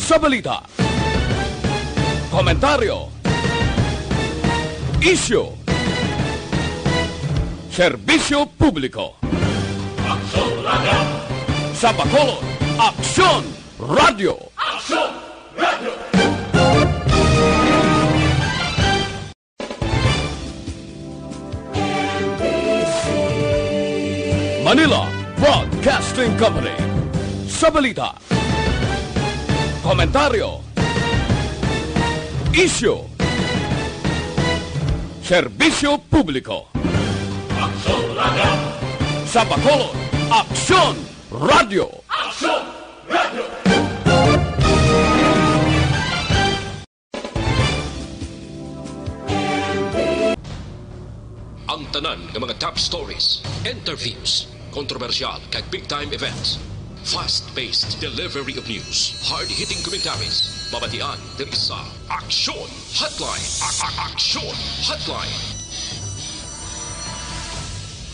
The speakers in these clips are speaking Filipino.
sa balita, komentaryo, isyu, serbisyo publiko. Aksyon Radio! Sa Bacolod, Aksyon Radio! Aksyon Radio! Manila Broadcasting Company. Sa balita, komentaryo, isyu, serbisyo publiko. Aksyon Radio! Sa Bacolod, Aksyon Radio! Aksyon Radio! Ang tanan ng mga top stories, interviews, kontrobersyal kag big-time events, fast-paced delivery of news, hard-hitting commentaries, babatian ng isa, Aksyon Hotline! Aksyon Hotline!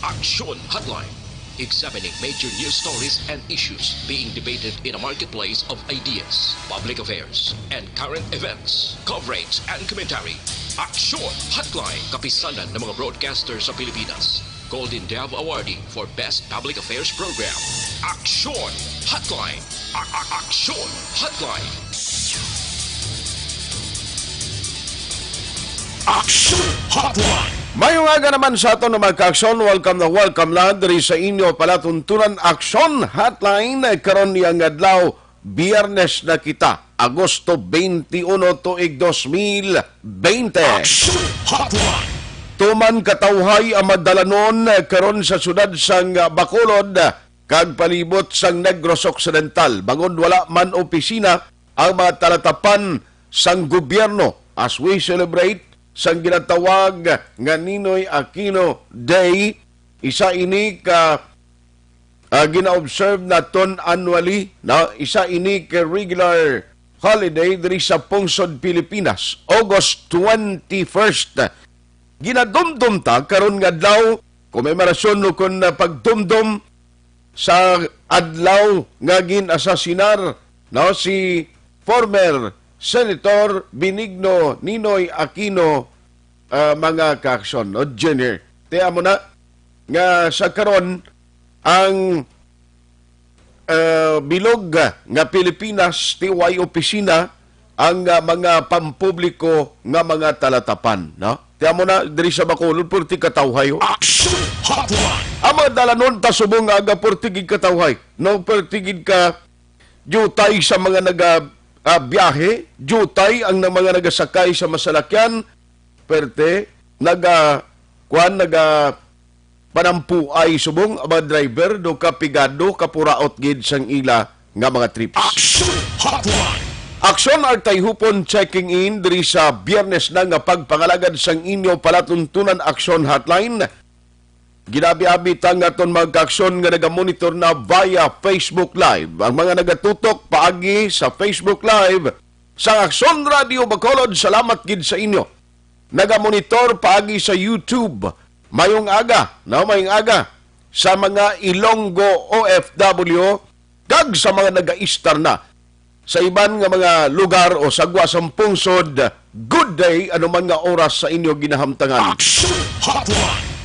Aksyon Hotline, examining major news stories and issues being debated in a marketplace of ideas, public affairs, and current events, coverage and commentary. Aksyon Hotline, kapisanan ng mga broadcaster sa Pilipinas. Golden Dove Awardee for Best Public Affairs Program. Aksyon Hotline. Aksyon Hotline. Aksyon Hotline! Mayong aga naman sa ato na magka-aksyon. Welcome na welcome lang diri sa inyo palatuntunan Aksyon Hotline karon niyang adlaw Biyernes na kita, Agosto 21 tuig 2020. Aksyon Hotline! Tuman katawhay ang madalanon karon sa sudad sang Bacolod kag palibot sang Negros Occidental. Bangod wala man opisina ang mga talatapan sang gobyerno as we celebrate sang ginatawag nga Ninoy Aquino Day. Isa ini ka gina-observe naton annually, na isa ini ka regular holiday diri sa pungsod Pilipinas, August 21st. Ginadumdum ta karon nga adlaw komemorasyon no kon pagdumdum sa adlaw nga ginasasinar si former Senator Benigno Ninoy Aquino mga kaaksyon no Junior. Tiya mo na nga sa karon ang bilog nga Pilipinas tiway opisina ang mga pampubliko nga mga talatapan, no? Tiya mo na diri sa Bacolod purti katawhay. Aksyon Hotline! Ang mga dalanon ta subong aga purti katawhay. No purti ka jutay sa mga biyahe, jutay ang mga nagasakay sa masalakyan, perte panampuay subong ang mga driver do kapigado kapuraot gid sang ila nga mga trips. Aksyon Hotline! Aksyon ar Tayhopon checking in diri sa Biyernes na nga pagpangalagad sang inyo palatuntunan Aksyon Hotline. Ginabi-abi tang aton magka-aksyon nga nagamonitor na via Facebook Live. Ang mga nagatutok paagi sa Facebook Live sa Aksyon Radio Bacolod, salamat gid sa inyo. Nagamonitor paagi sa YouTube. Mayong aga sa mga Ilonggo OFW kag sa mga naga-istar na sa iban nga mga lugar o sagwa sa pungsod. Good day anuman nga oras sa inyo ginahamtangan. Aksyon Hotline!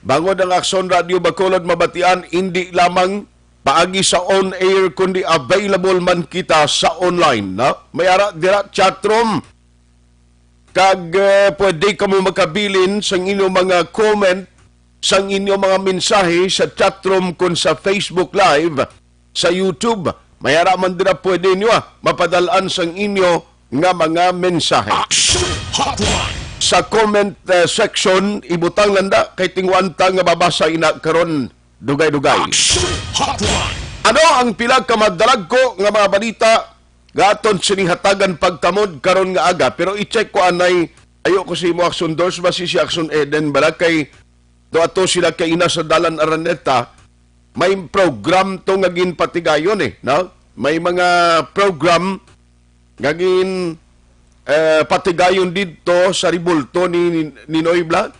Bangod ang Aksyon Radio Bacolod mabatian, hindi lamang paagi sa on-air kundi available man kita sa online. No? May ara dira chatroom kag pwede ka mo makabilin sa inyong mga comment, sa inyong mga mensahe sa chatroom kun sa Facebook Live, sa YouTube. May ara man dira pwede nyo mapadalaan sa inyo nga mga mensahe. Aksyon Hotline! Sa comment section, ibutang landa kay tingwanta nga babasa ina karon dugay-dugay. Aksyon Hotline! Ano ang pila ka madalag ko nga mga balita gaton sinihatagan pagtamod karon nga aga, pero i-check ko anay ayo ko si mo Aksyon Doors ba si Aksyon Eden bala kay do ato sila kay ina sa Dalan Araneta. May program to nga ginpatigayon no? May mga program nga patigayon dito sa ribulto ni Noy Blanc.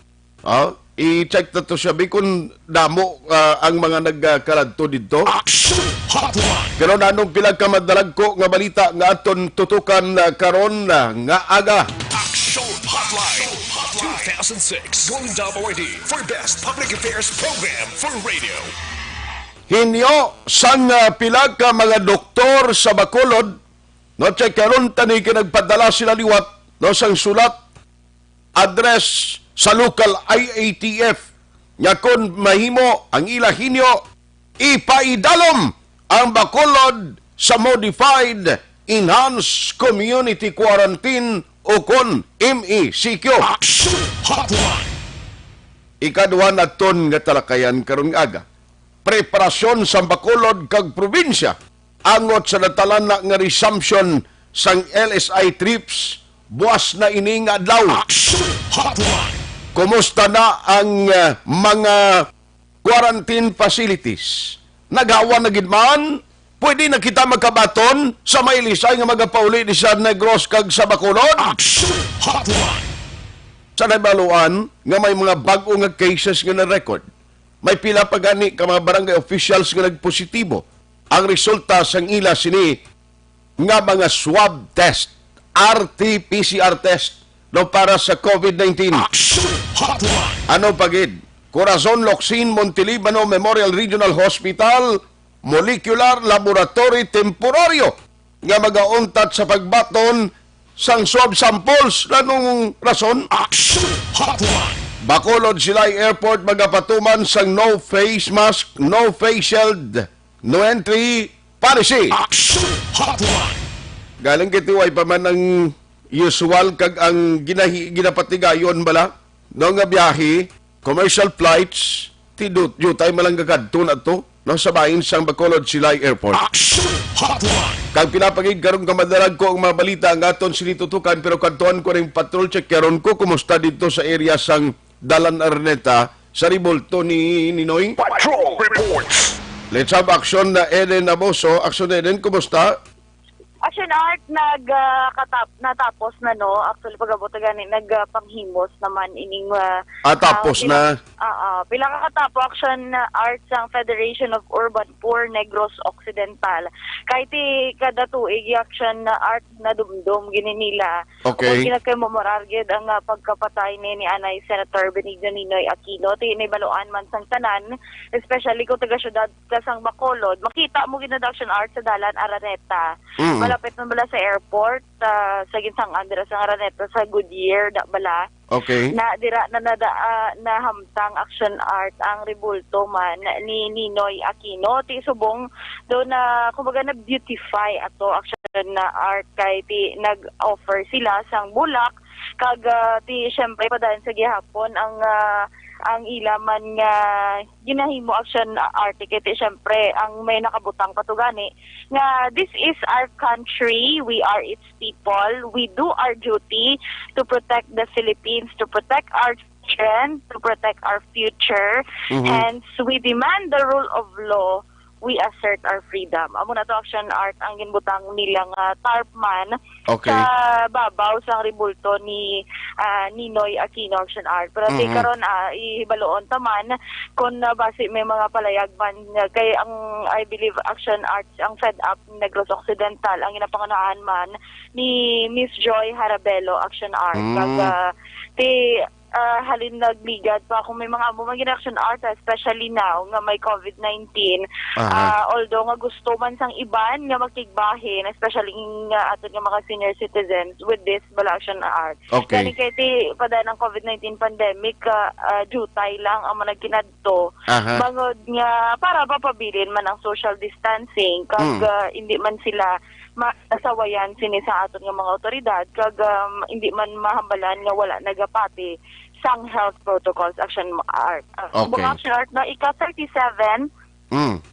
I-check na to siya kung damo ang mga nagkaladto dito. Aksyon Hotline. Pero nanong pinagkamadalag ko nga balita nga aton tutukan karon nga aga. Aksyon Hotline. 2006 Golden Award for Best Public Affairs Program for Radio. Hinyo sang pilag ka mga doktor sa Bacolod, no, check karon tani nagpadala sila liwat no sang sulat address sa local IATF nya kon mahimo ang ila hinyo ipaidalom ang Bacolod sa modified enhanced community quarantine o kon MECQ. Aksyon Hotline. Ikaduha na ton nga talakayan karon nga aga. Preparasyon sa Bacolod kag probinsya angot sa natalan na nga resumption sang LSI trips buwas na ini nga adlaw. Aksyon Hotline. Kumusta na ang mga quarantine facilities? Naghawa na gid man? Pwede na kita magkabaton sa may lisay nga magapauli ni San Negros kag sa Bacolod? Aksyon Hotline. Sa nabaluan nga may mga bag-o nga cases nga na-record. May pila pa gani ka mga barangay officials nga nagpositibo. Ang resulta sang ila sini nga mga swab test, RT-PCR test no para sa COVID-19. Aksyon Hotline. Ano pagid? Corazon Locsin Montelibano Memorial Regional Hospital Molecular Laboratory Temporaryo nga magauntat sa pagbaton sang swab samples. Anong rason? Aksyon Hotline. Bacolod Silay Airport magapatuman sang no face mask, no face shield, no entry policy. Aksyon Hotline. Galing kitiway pa man ang usual kag ang ginapatigayon bala no nga biyahe, commercial flights, jutay malanggagad na to no sa bahin sang Bacolod Silay Airport. Aksyon Hotline. Kag pinapagid karon kamadalag ko ang mga balita nga aton sinitutukan pero kantuan ko ring patrol check karon ko kumusta dito sa area sang Dalan Araneta sa Ribolto ni Ninoy. Patrol reports. Let's have action na Eden Aboso. Action Eden, kumusta? Action Art natapos na no. Actually pagabot gani nagpanghimos naman ining Tapos na. Pila ka katapo Action Art sang Federation of Urban Poor Negros Occidental. Kay ti kada tuig Action Art na dumdum gini nila. Okay. Kung kay memorarged ang pagkapatay ni Anay Senator Benigno Ninoy Aquino ti nibaluan man sang tanan, especially kung taga syudad ka sang Bacolod. Makita mo gid Action Art sa Dalan Araneta. Malapit na bala sa airport, sa ginsang Andres ang Araneta sa Goodyear da bala. Okay. Na dira na hamtang Action Art ang ribulto man ni Ninoy Aquino ti subong do na kumbaga na beautify ato Action Art kay ti nag-offer sila sang bulak kag ti syempre padayon sa gihapon ang ilaman nga ginahimo Action Art kay ti syempre ang may nakabutang patugani nga this is our country, we are its people, we do our duty to protect the Philippines, to protect our children, to protect our future, and we demand the rule of law, we assert our freedom. Amo na to Action Art ang ginbutang nilang tarpman sa babaw sa ribulto ni Ninoy Aquino Action Art. Pero di karon ihibaloon taman kung base may mga palayag man kay ang I believe Action Art ang fed up Negros Occidental ang ginapangunahan man ni Miss Joy Harabelo Action Art. Kag halin nagligad pa kung may mga bumagin Action Art especially now nga may COVID-19 although nga gusto man sang iban nga magtigbahin especially nga aton nga mga senior citizens with this bala Action Art. Kani kay ti pada ng COVID-19 pandemic jutay lang ang managkinadto bangod nga para papabilin man ang social distancing kag hindi man sila masawayan sini sa aton nga mga otoridad kag hindi man mahambalan nga wala nagapati sang health protocols Action Art. Action Art na ika-37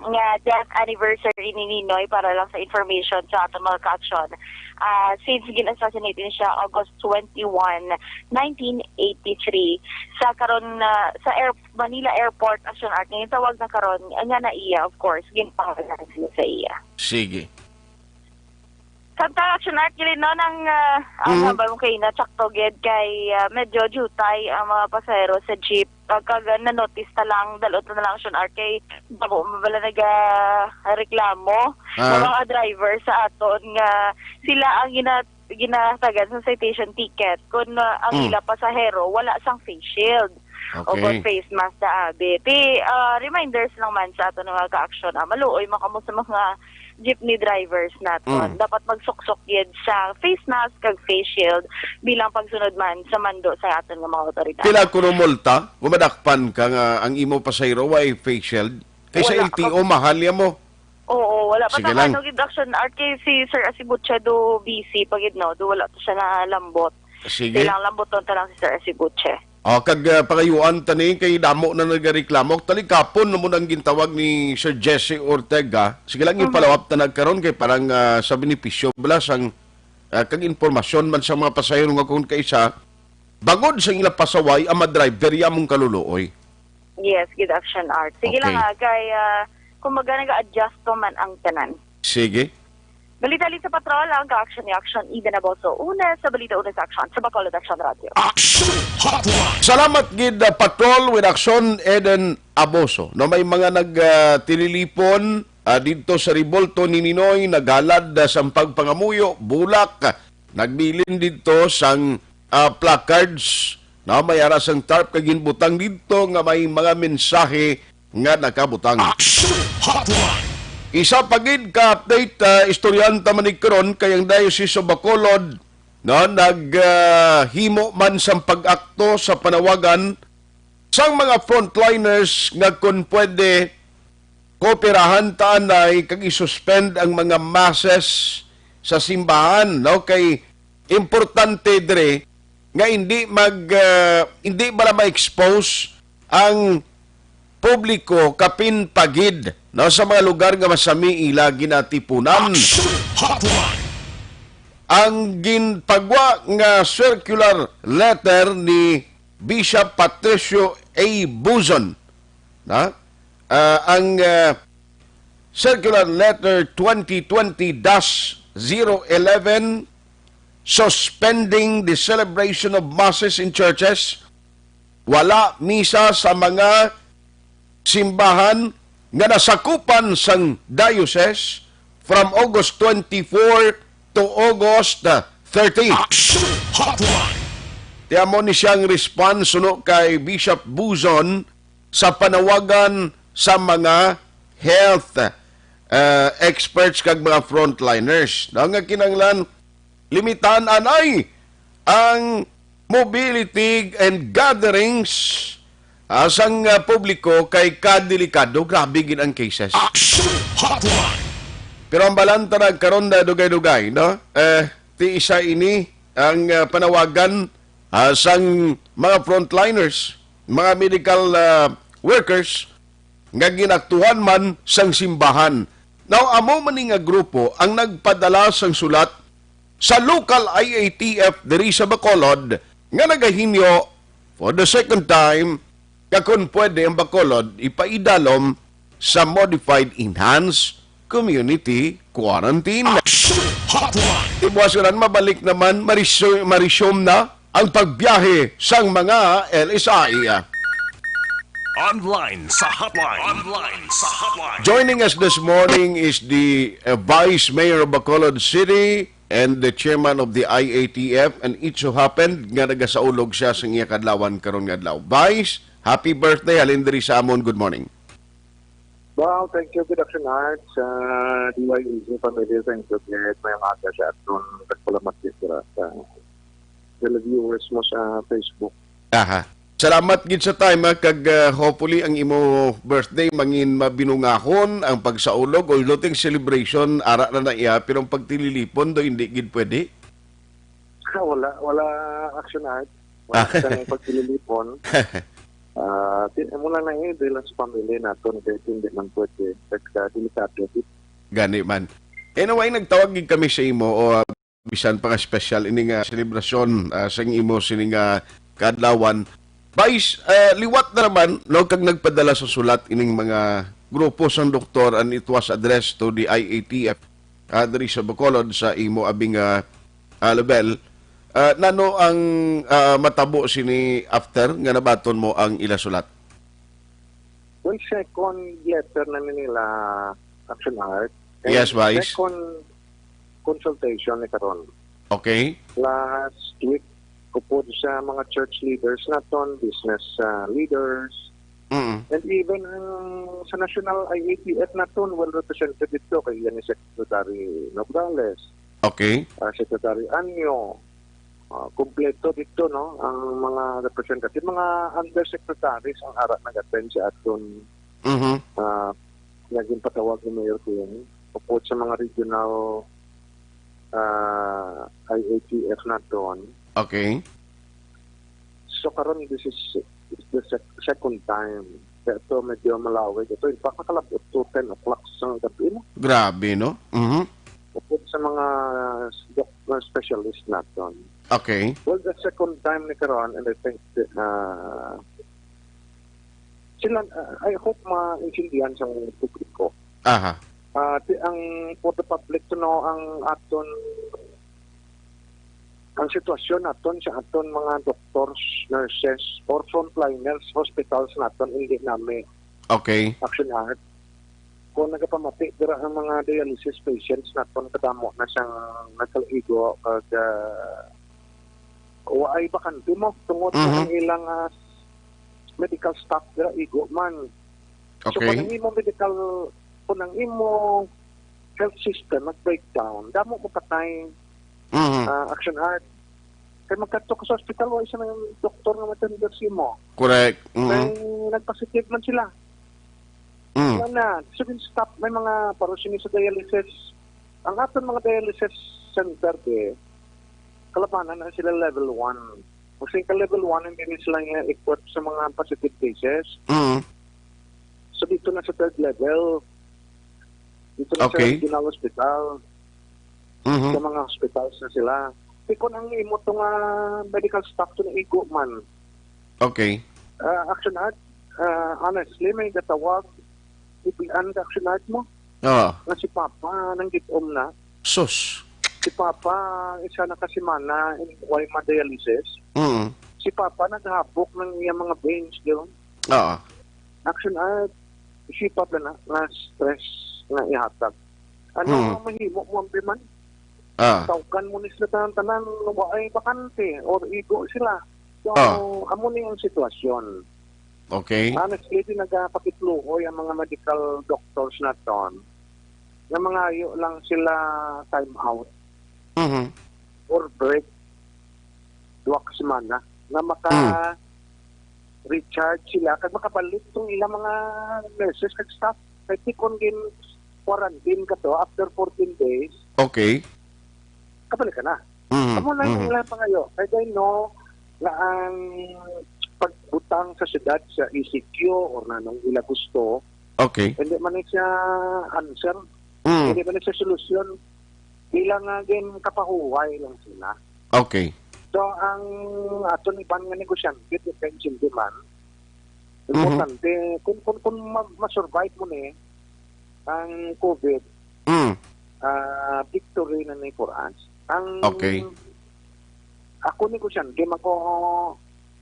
nga death anniversary ni Ninoy para lang sa information sa aton mga ka-action. Since gin-assassinate siya August 21, 1983 sa karon sa Manila Airport Action Art ngayon tawag na karon nga na iya of course ginpangalan sa iya. Sige. Samtang Action Art gilin no ng ang habang kay na tsaktoged kay medyo jutay ang mga pasahero sa jeep kag na-notice ta lang dalot na lang action art kay bago mabala reklamo mga driver sa aton nga sila ang ginatagan sa citation ticket kung ang ila pasahero wala sang face shield o face mask na abi. Reminders lang man sa aton nga ka-action maluoy makamo sa mga jeepney drivers naton. Dapat magsuksok yun sa face mask kag face shield bilang pagsunod man sa mando sa aton nga mga otoridad. Pila kuno multa, gumadakpan ka nga ang imo pasayro way face shield. Kay sa LTO mahal ya mo. Oo, wala pa Sige lang. ano action art kay si Sir Asibutcha do busy pagid no, do wala to siya na lambot. Sige. Bilang lamboton ta lang si Sir Asibutcha. Kag pangayuan tani kay damo na nagareklamo tali kapon mo nang gintawag ni Sir Jesse Ortega. Sige lang ipalawap ta nagkaron kay parang sa benepisyo bala sang kag informasyon man sa mga pasahero nga kung kaisa bangod sa ila pasaway ang madrive diri among kaluluoy. Yes, good action art. Sige lang kay kung nag-adjust man ang tanan. Sige. Balita-lit sa patrol ang ka-action ni Aksyon Ida Naboso. Una sa Balita Una sa Aksyon sa Bacolod Action Radio. Aksyon Hotline. Salamat gid patrol with Aksyon Eden Aboso. No may mga nagtililipon dito sa Ribolto ni Ninoy naghalad sa pagpangamuyo bulak nagbilin dito sang placards na may aras ang tarp kaginbutang dito nga may mga mensahe nga nakabutang. Aksyon Hotline. Isa pagid ka-update istoryanta manig karon kay ang Diocese of Bacolod no naghimo man sang pag-akto sa panawagan sang mga frontliners nga kun pwede kooperahan taanay kag isuspend ang mga masses sa simbahan no kay importante dire nga hindi bala ma-expose ang publiko kapin pagid no sa mga lugar nga masami ila ginatipunan. Ang ginpagwa nga circular letter ni Bishop Patricio A. Buzon na ang circular letter 2020-011 suspending the celebration of masses in churches, wala misa sa mga simbahan nga nasakupan sang diocese from August 24 to August 30. Tiamo ni siyang response suno kay Bishop Buzon sa panawagan sa mga health experts kag mga frontliners. Nga kinanglan limitan anay ang mobility and gatherings asang publiko kay kadelikado, grabe gid ang cases. Pero ang balanta nagkaroon na dugay-dugay, no? Ti isa ini ang panawagan sang mga frontliners, mga medical workers nga ginaktuhan man sang simbahan. Now, amo man nga grupo ang nagpadala sang sulat sa local IATF diri sa Bacolod nga nagahinyo for the second time kakun pwede ang Bacolod ipaidalom sa modified enhanced community quarantine. Ibuwasan mabalik naman marisyom na ang pagbiyahe sang mga LSI. Online sa hotline. Joining us this morning is the Vice Mayor of Bacolod City and the Chairman of the IATF, and it so happened nga nagasaulog siya sa iya kadlawan karon nga adlaw. Vice, happy birthday halin diri sa amon. Good morning. Well, thank you. Good afternoon. Sa DYEZ family, thank you. Kahit may mga siya at nung nagpalamat dito sa viewers mo sa Facebook. Aha. Salamat gid sa time kag hopefully ang imo birthday mangin mabinungahon ang pagsaulog o loting celebration ara na iya pero ang pagtililipon do hindi gid pwede. Wala action art. Wala kang pagtililipon. Mula na yun, dahil sa pamilya natin, kahit hindi man pwede, delikado. Gani man. Anyway, nagtawag gid kami sa imo o bisan pa nga special ining selebrasyon sa imo sining kadlawan. Vice, liwat na naman, no, kag nagpadala sa sulat ining mga grupo sang doktor and it was addressed to the IATF diri sa Bacolod sa imo abing level. Nano ang matabo sini after nga nabaton mo ang ilasulat? Well, second letter na nila Action Art. Yes, Vice. Second consultation ni karon. Okay. Last week, kupod sa mga church leaders naton, business leaders, and even sa National IATF naton, well represented dito kay yan ni Secretary Nograles. Okay. Secretary Anyo, kumpleto dito, no, ang mga representative, mga undersecretaries ang arat nag-attend sa aton naging patawag ni Mayor Queen, upod sa mga regional IATF naton. Okay. So karon this is the second time. Kaya ito medyo malawig. Ito in fact nakalabot to 10 o'clock sa gabi mo. Grabe, no? Upod sa mga specialist naton. Okay. Well, the second time ni karon, and I think sila, I hope maintindihan sa publiko. Aha. Ang for the public to know ang aton ang sitwasyon naton sa aton mga doctors, nurses, or frontliners, hospitals naton hindi namin Okay. Action Art. Kung nagapamati dira ang mga dialysis patients naton kadamo na siyang nagkaligo kag waay bakante mo tungod sa ilang medical staff dira igo man. So Okay. kung imo medical, kung ang imo health system nag-breakdown, damo mo patay Action Art. Kaya magkato ka sa hospital, wala siya ng doktor na matanda mo. Correct. May nagpositive man sila. Wala na. So, stop. May mga parusini sa dialysis. Ang aton mga dialysis center, kalabanan na sila level 1. Kasi ka level 1, hindi sila equip sa mga positive cases. So, dito na sa third level. Dito na sa regional hospital. Sa mga hospitals na sila. Kung ang imo itong medical staff to na igo man. Okay. Action Art, honestly, may katawag. Ipian ka Action Art mo. Na si Papa nang gitom na. Sus. Si Papa, isa na kasimana in why ma-dialysis. Si Papa naghabok ng iyang mga veins doon. Action Art, si Papa na stress na ihatag. Ano mahimo mo ang piman? Tawgan mo ni sila tanan waay bakante or igo sila. So, amo ni ang sitwasyon. Okay. Honestly, di nagpakitluoy ang mga medical doctors na ton na mga ayo lang sila time out or break duwa ka semana na maka-recharge sila kag makabalik tong ilang mga nurses kag staff. Kaya tikon din quarantine ka to after 14 days. Okay. Kabalik ka na. Amo na yung ilang pangayo. Kaya I know na ang pagbutang sa syudad sa ECQ or na nung ila gusto, hindi man siya answer, hindi man siya solusyon, ilang din kapahuway lang sila. Okay. So, ang aton iban nga negosyante, detention demand, importante, kung ma-survive mo na ang COVID, victory na ni for us. Ako negosyante,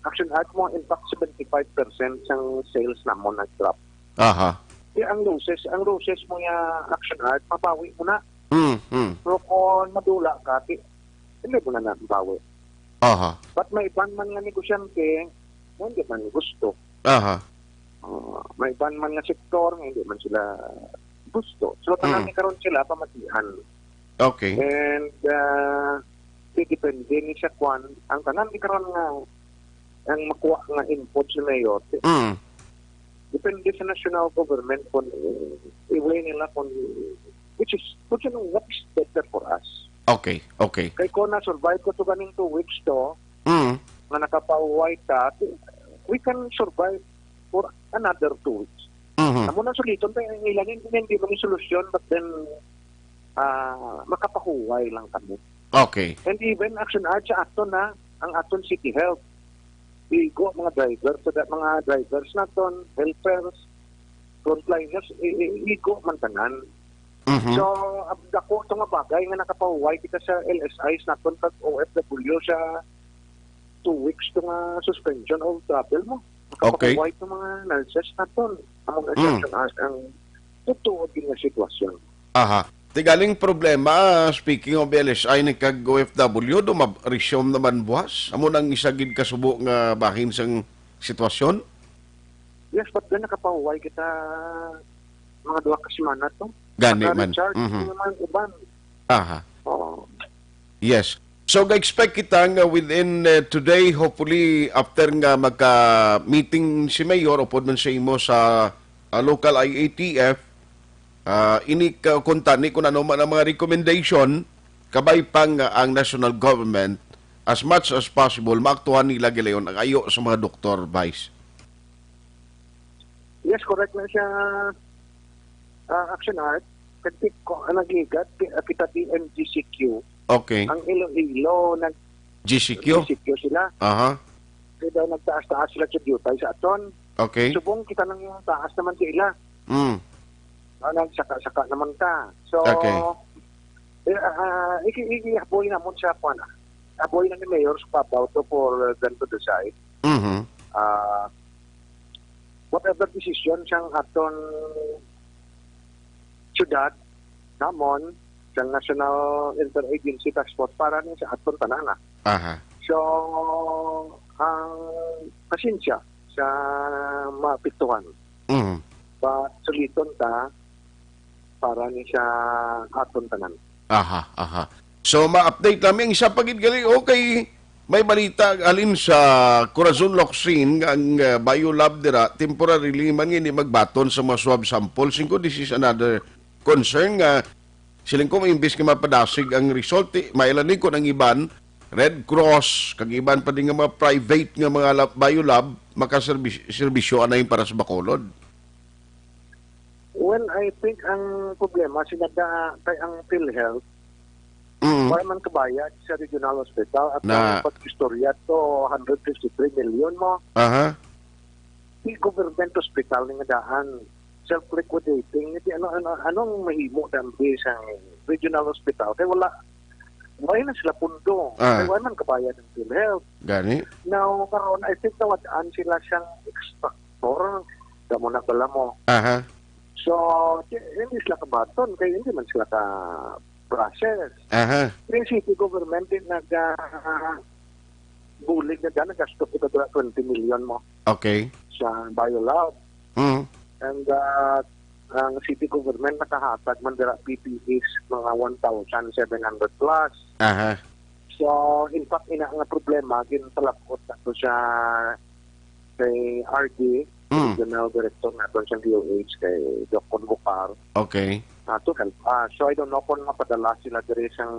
Action Art mo, in fact, 75% ng sales na mo nag-drop. Ang losses mo ya Action Art, mabawi mo na. Pero kung madula ka, hindi mo na nabawi. But may iban man nga negosyante, hindi man gusto. May iban man nga sektor, hindi man sila gusto. So, tanang karon sila, pamatihan. Okay. And, depende ni siya kwan, ang tanan karon nga, ang makuha nga input sa mayor, depende sa national government kung i-way nila kung which is what is better for us. Okay. Kaya kung na-survive ko to ganing 2 weeks to, na nakapahuway ta, we can survive for another 2 weeks. Amo na suliton tayo ang ilangin, hindi mo solusyon, but then makapahuway lang kami. Okay. And even Action Art sa aton na, ang aton city health. Igo mga drivers, so that mga drivers naton, helpers, frontliners, igo man tanan. So, dako ito nga bagay nga nakapahuway kita sa LSIs naton kag OFW sa 2 weeks ito nga suspension of travel mo. Okay. Nakapahuway ito mga nurses naton. Among exception as ang totoo din nga sitwasyon. Aha. Tigaling problema, speaking of LSI ni kag OFW, resume naman buwas. Amo nang isagid kasubo nga bahin sang sitwasyon? Yes, but then nakapahuway kita mga 2 ka semana to. Gani man. Naka-recharge naman uban. Aha. Oo. Yes. So, ga-expect kita nga within today, hopefully, after nga magka-meeting si Mayor o pod man sa imo sa local IATF, ini kunta ni kung ano man ang mga recommendation, kabay pang ang national government, as much as possible, maaktuhan nila gilayon ang ayo sa mga doktor, Vice. Yes, correct na siya. Action Art, kasi nagigat, kita di MGCQ. Okay. Ang Iloilo, GCQ? GCQ sila. Aha. Kaya nagtaas-taas sila sa duty sa aton. Okay. Subong kita nang taas naman sila. Nagsaka-saka naman ka. So, Okay. Ikihaboy naman siya po na. Aboy na ni Mayor sa Pabaw to for them to decide. Whatever decision siyang aton syudad, namon, siyang National Interagency Task Force para niya sa aton tanana. Aha. So, ang pasensya sa mapituhan. But suliton ta para ni siya aton tanan. Aha. So, ma-update namin. Isa pagid gali, okay, may balita alin sa Corazon Locsin ang biolab dira, temporarily man ni magbaton sa mga swab sample. Singko, this is another concern nga siling ko maimbis nga mapadasig ang result. Mailanin ko ng iban, Red Cross, kag iban pa din nga mga private nga mga biolab, makaserbisyo anay para sa Bacolod. Well, I think ang problema sinada kay ang PhilHealth wala man kabayad sa regional hospital at ang pag-istorya to 153 million mo. Aha. Di government hospital nga daan self-liquidating. Anong mahimo dambi sa regional hospital? Kaya wala na sila pundo. Kaya wala man kabayad ng PhilHealth. Gani? Now, karon I think nawadaan sila siyang extractor. Damo na pala mo. Aha. So, hindi sila kabaton, kaya hindi man sila ka-process. Aha. Yung city government din bulig na dyan, nag-gasto ito 20 million mo Okay. sa biolab. And ang city government nakahatag man dira PPEs mga 1,700 plus. Aha. So, in fact, ina nga problema, gintalapot na to siya kay RD, General Director natin sa DOH kay Doc Convocar. Okay. To help us. So I don't know kung mapadala sila dire isang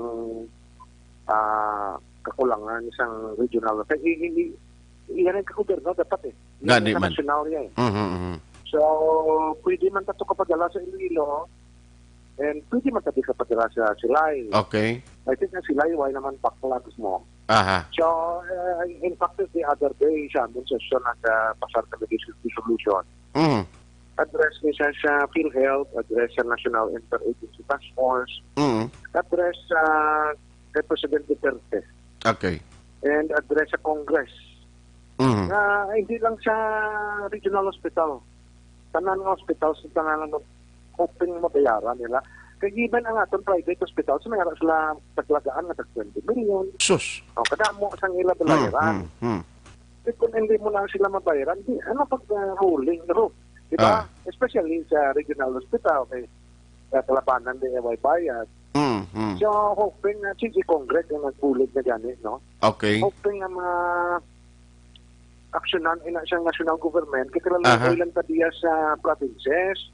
kakulangan isang regional. Iyan ang kakuberno dapat eh. Gani man. National yan. So pwede man tato kapadala sa Iloilo and pwede man tato kapadala sa Silay. Okay. I think na Silay, why naman baklags mo. Aha. So, in fact, the other day, siya, yung session at pasar na resolution. Address niya sa PhilHealth, address sa National Interagency Task Force, address sa President Duterte. Okay. And address sa Congress. Hindi lang sa regional hospital. Tanan ng hospital, sa tanan ng hoping mabayaran nila. Kaya given ang atong private hospital, so mayroon sila paglagaan na 20 million. Sus. O, kada mo sang ila balayaran. Kung hindi mo na sila mabayaran, ano pag-ruling? Diba? Especially sa regional hospital, kay kalabanan din ay bayad. So, hoping na si Congress yung nagbulig na ganit, no? Okay. Hoping na aksyonan ina siyang national government kaya kalalakoy lang tadiya sa provinces.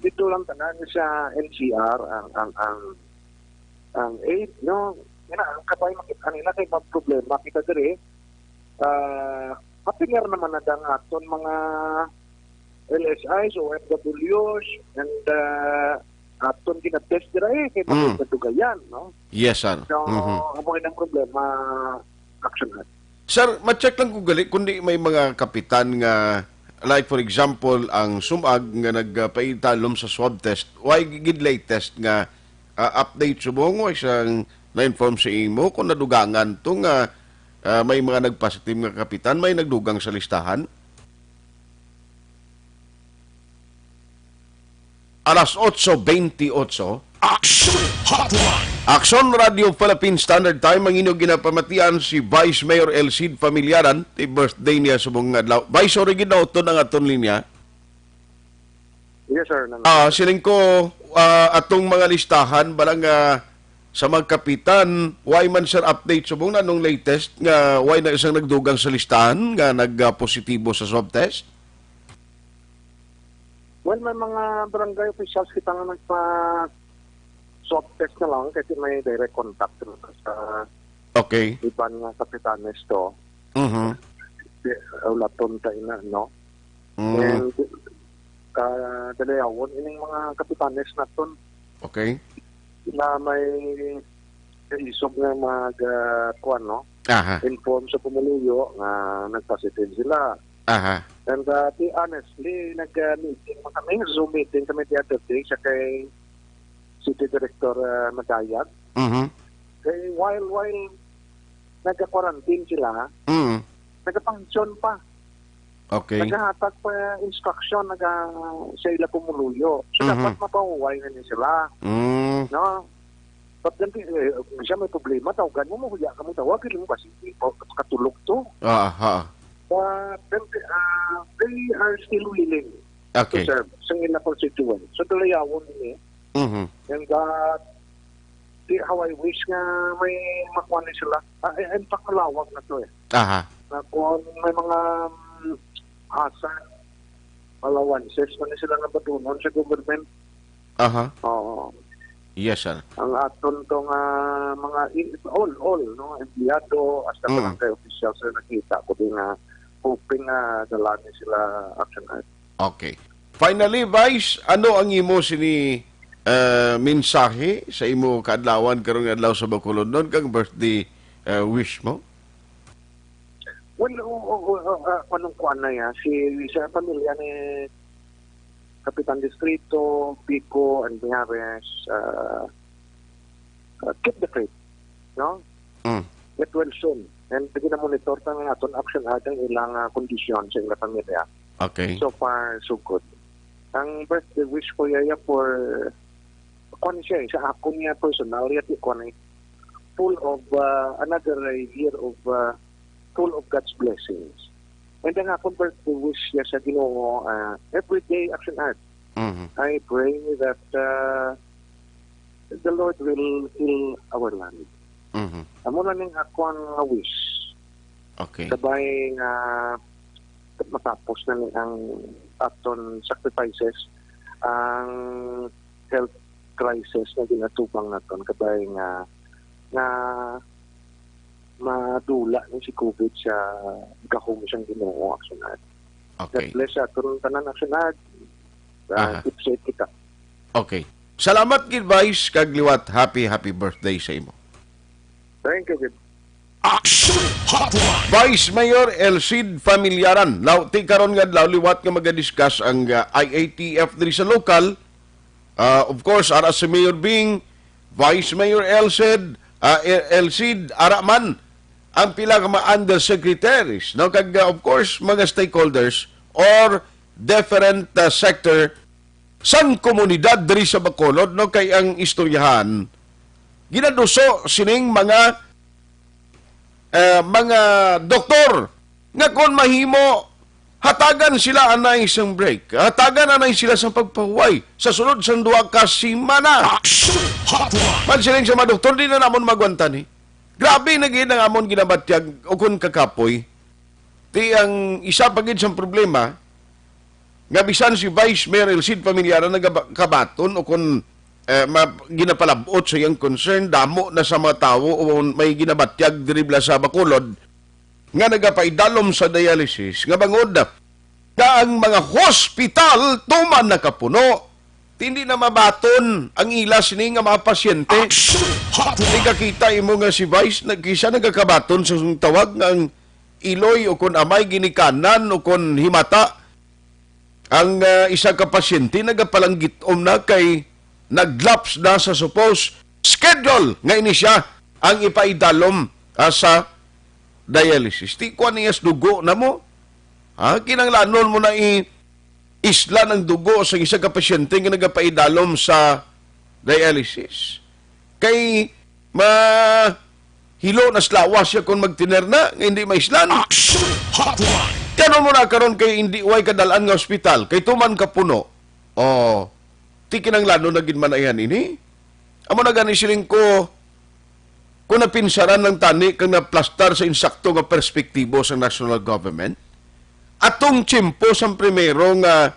Dito lang tanan sa NCR ang aid, no? Yan ang kapay makita nila kay mga problema kita dire. Kapingar naman na dang aton mga LSIs o OFWs and aton kinatest dire kay magdugayan, no? Yes, sir. So, amo ang problema aksyonan. Sir, ma-check lang kung gali, kundi may mga kapitan nga like for example ang sumag nga nagpaitalom sa swab test, why gid latest nga update subong o isang na-inform sa imo kung nadugangan tong may mga nagpositive nga kapitan, may nagdugang sa listahan? Alas 8:28. Aksyon Hotline. Aksyon Radio Philippine Standard Time ang inyong ginapamatian si Vice Mayor Elcid Familiaran, ti birthday niya subong adlaw. Vice, origin na ito ng aton linya. Yes, sir. Siling ko atong mga listahan balang sa mga kapitan, why man sir update subong na nung latest nga why na isang nagdugang sa listahan nga nagpositibo sa swab test? Well, may mga barangay officials kita nga nagpa-swab test na lang kasi may direct contact sa Okay. iban nga kapitanes to. Ulaton tayo na, no? And dalayawon, ining mga kapitanes na ton Okay. na may isog nga kuan, no? Aha. Inform sa pumuluyo nga nagpositive sila. Aha. And honestly, nag-meeting kami, Zoom meeting kami the other day sa kay City Director Madayag. Kaya while nagka-quarantine sila, nagka-function pa. Okay. Naghahatag pa instruction sa ila pumuluyo. So dapat mapahuway na niya sila. No? But then, siya may problema, tawagan mo, mahuya ka mo, tawagin mo kasi katulog to. Aha. But then, they are still willing Okay. to serve sa ila constituent. So dalayawon niya. And how I wish nga may makuha na sila. In fact, malawag na to eh. Aha. Na kung may mga asan, alawances, na sila nabatunon sa government. Aha. Oo. Yes, sir. Ang aton tong mga all, no? Empleyado, hasta barangay officials na nakita ko din na hoping na dalani sila action at. Okay. Finally, Vice, ano ang imo sini mensahe sa imo kaadlawan karong adlaw sa Bacolod noon kang birthday wish mo? Well, anong kuan na yan? Sa pamilya ni Kapitan Distrito, Pico, and Mijares, keep the faith, no? Get well soon. And bigyan na monitor ta nga aton action at ang ilang kondisyon sa ilang pamilya. Okay. So far, so good. Ang birthday wish ko yaya for kuan siya, sa ako niya personal, yati kuan full of another year of full of God's blessings. And ang akong birthday wish niya sa Ginoo, everyday action art. I pray that the Lord will heal our land. Amo na ning akong wish. Okay. Sabay nga matapos na ni ang aton sacrifices ang health crisis na ginatubang naton kabay nga madula ni si COVID sa gahom siyang Ginoo action art. Okay. God bless aton tanan action art. Keep safe kita. Okay. Salamat gid Vice kag liwat happy birthday sa imo. Thank you. Aksyon Hotline. Vice Mayor Elcid Familiaran. Now, karon nga adlaw liwat nga maga-discuss ang IATF diri sa local. Of course, ara si Mayor Bing, Vice Mayor Elcid Araman ang pila ka mga undersecretaries, no? Kag of course mga stakeholders or different sector sang komunidad diri sa Bacolod, no? Kay ang istoryahan ginaduso sining mga doktor nga kon mahimo hatagan sila anay isang break, hatagan anay sila sa pagpahuway sa sunod sang duha ka semana. Aksyon Hotline. Pansiling sa mga doktor, di na namon magwantan eh. Grabe na gid ang amon ginabatyag o kun kakapoy. Di ang isa pagid sa problema nga bisan si Vice Mayor Elcid Familiaran nagkabaton o kun ginapalabot sa iyang concern, damo na sa mga tao o may ginabatyag diribla sa Bacolod nga nagapaidalom sa dialysis nga bangod na ang mga hospital tuman nakapuno. Hindi na mabaton ang ilas ni nga mga pasyente. Hindi kakita imo nga si Vice nagkisa nagakabaton sa tawag nga ang iloy o kun amay ginikanan o kun himata ang isa ka pasyente nagapalanggitom na kay naglaps na sa suppose schedule nga ini siya ang ipaidalom sa dialysis. Di ko niyas dugo na mo. Kinanglanon mo na isla ng dugo sa isa ka pasyente nga nagapaidalom sa dialysis. Kay hilo na slawas siya kung magtiner na, nga hindi maislan. Aksyon Hotline. Kano mo na karon kay hindi way kadalaan nga ospital, kay tuman ka puno. Ti kinanglano na ginman ayan ini. Amo na gani siling ko, kung napinsaran ng tani kang naplastar sa insakto nga perspektibo sa national government, atong tiyempo sa primero nga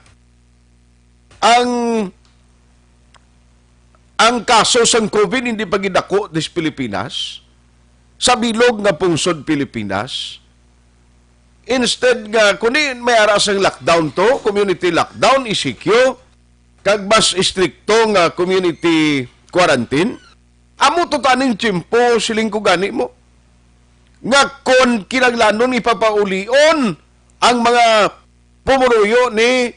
ang kaso sang COVID hindi pa gidako des Pilipinas, sa bilog nga pungsod Pilipinas. Instead nga, kunin may aras ang lockdown to, community lockdown, ECQ, kag mas istrikto nga community quarantine, amo to taning tiyempo siling ko gani mo. Nga kon kinaglanon ipapaulion ang mga pumuruyo ni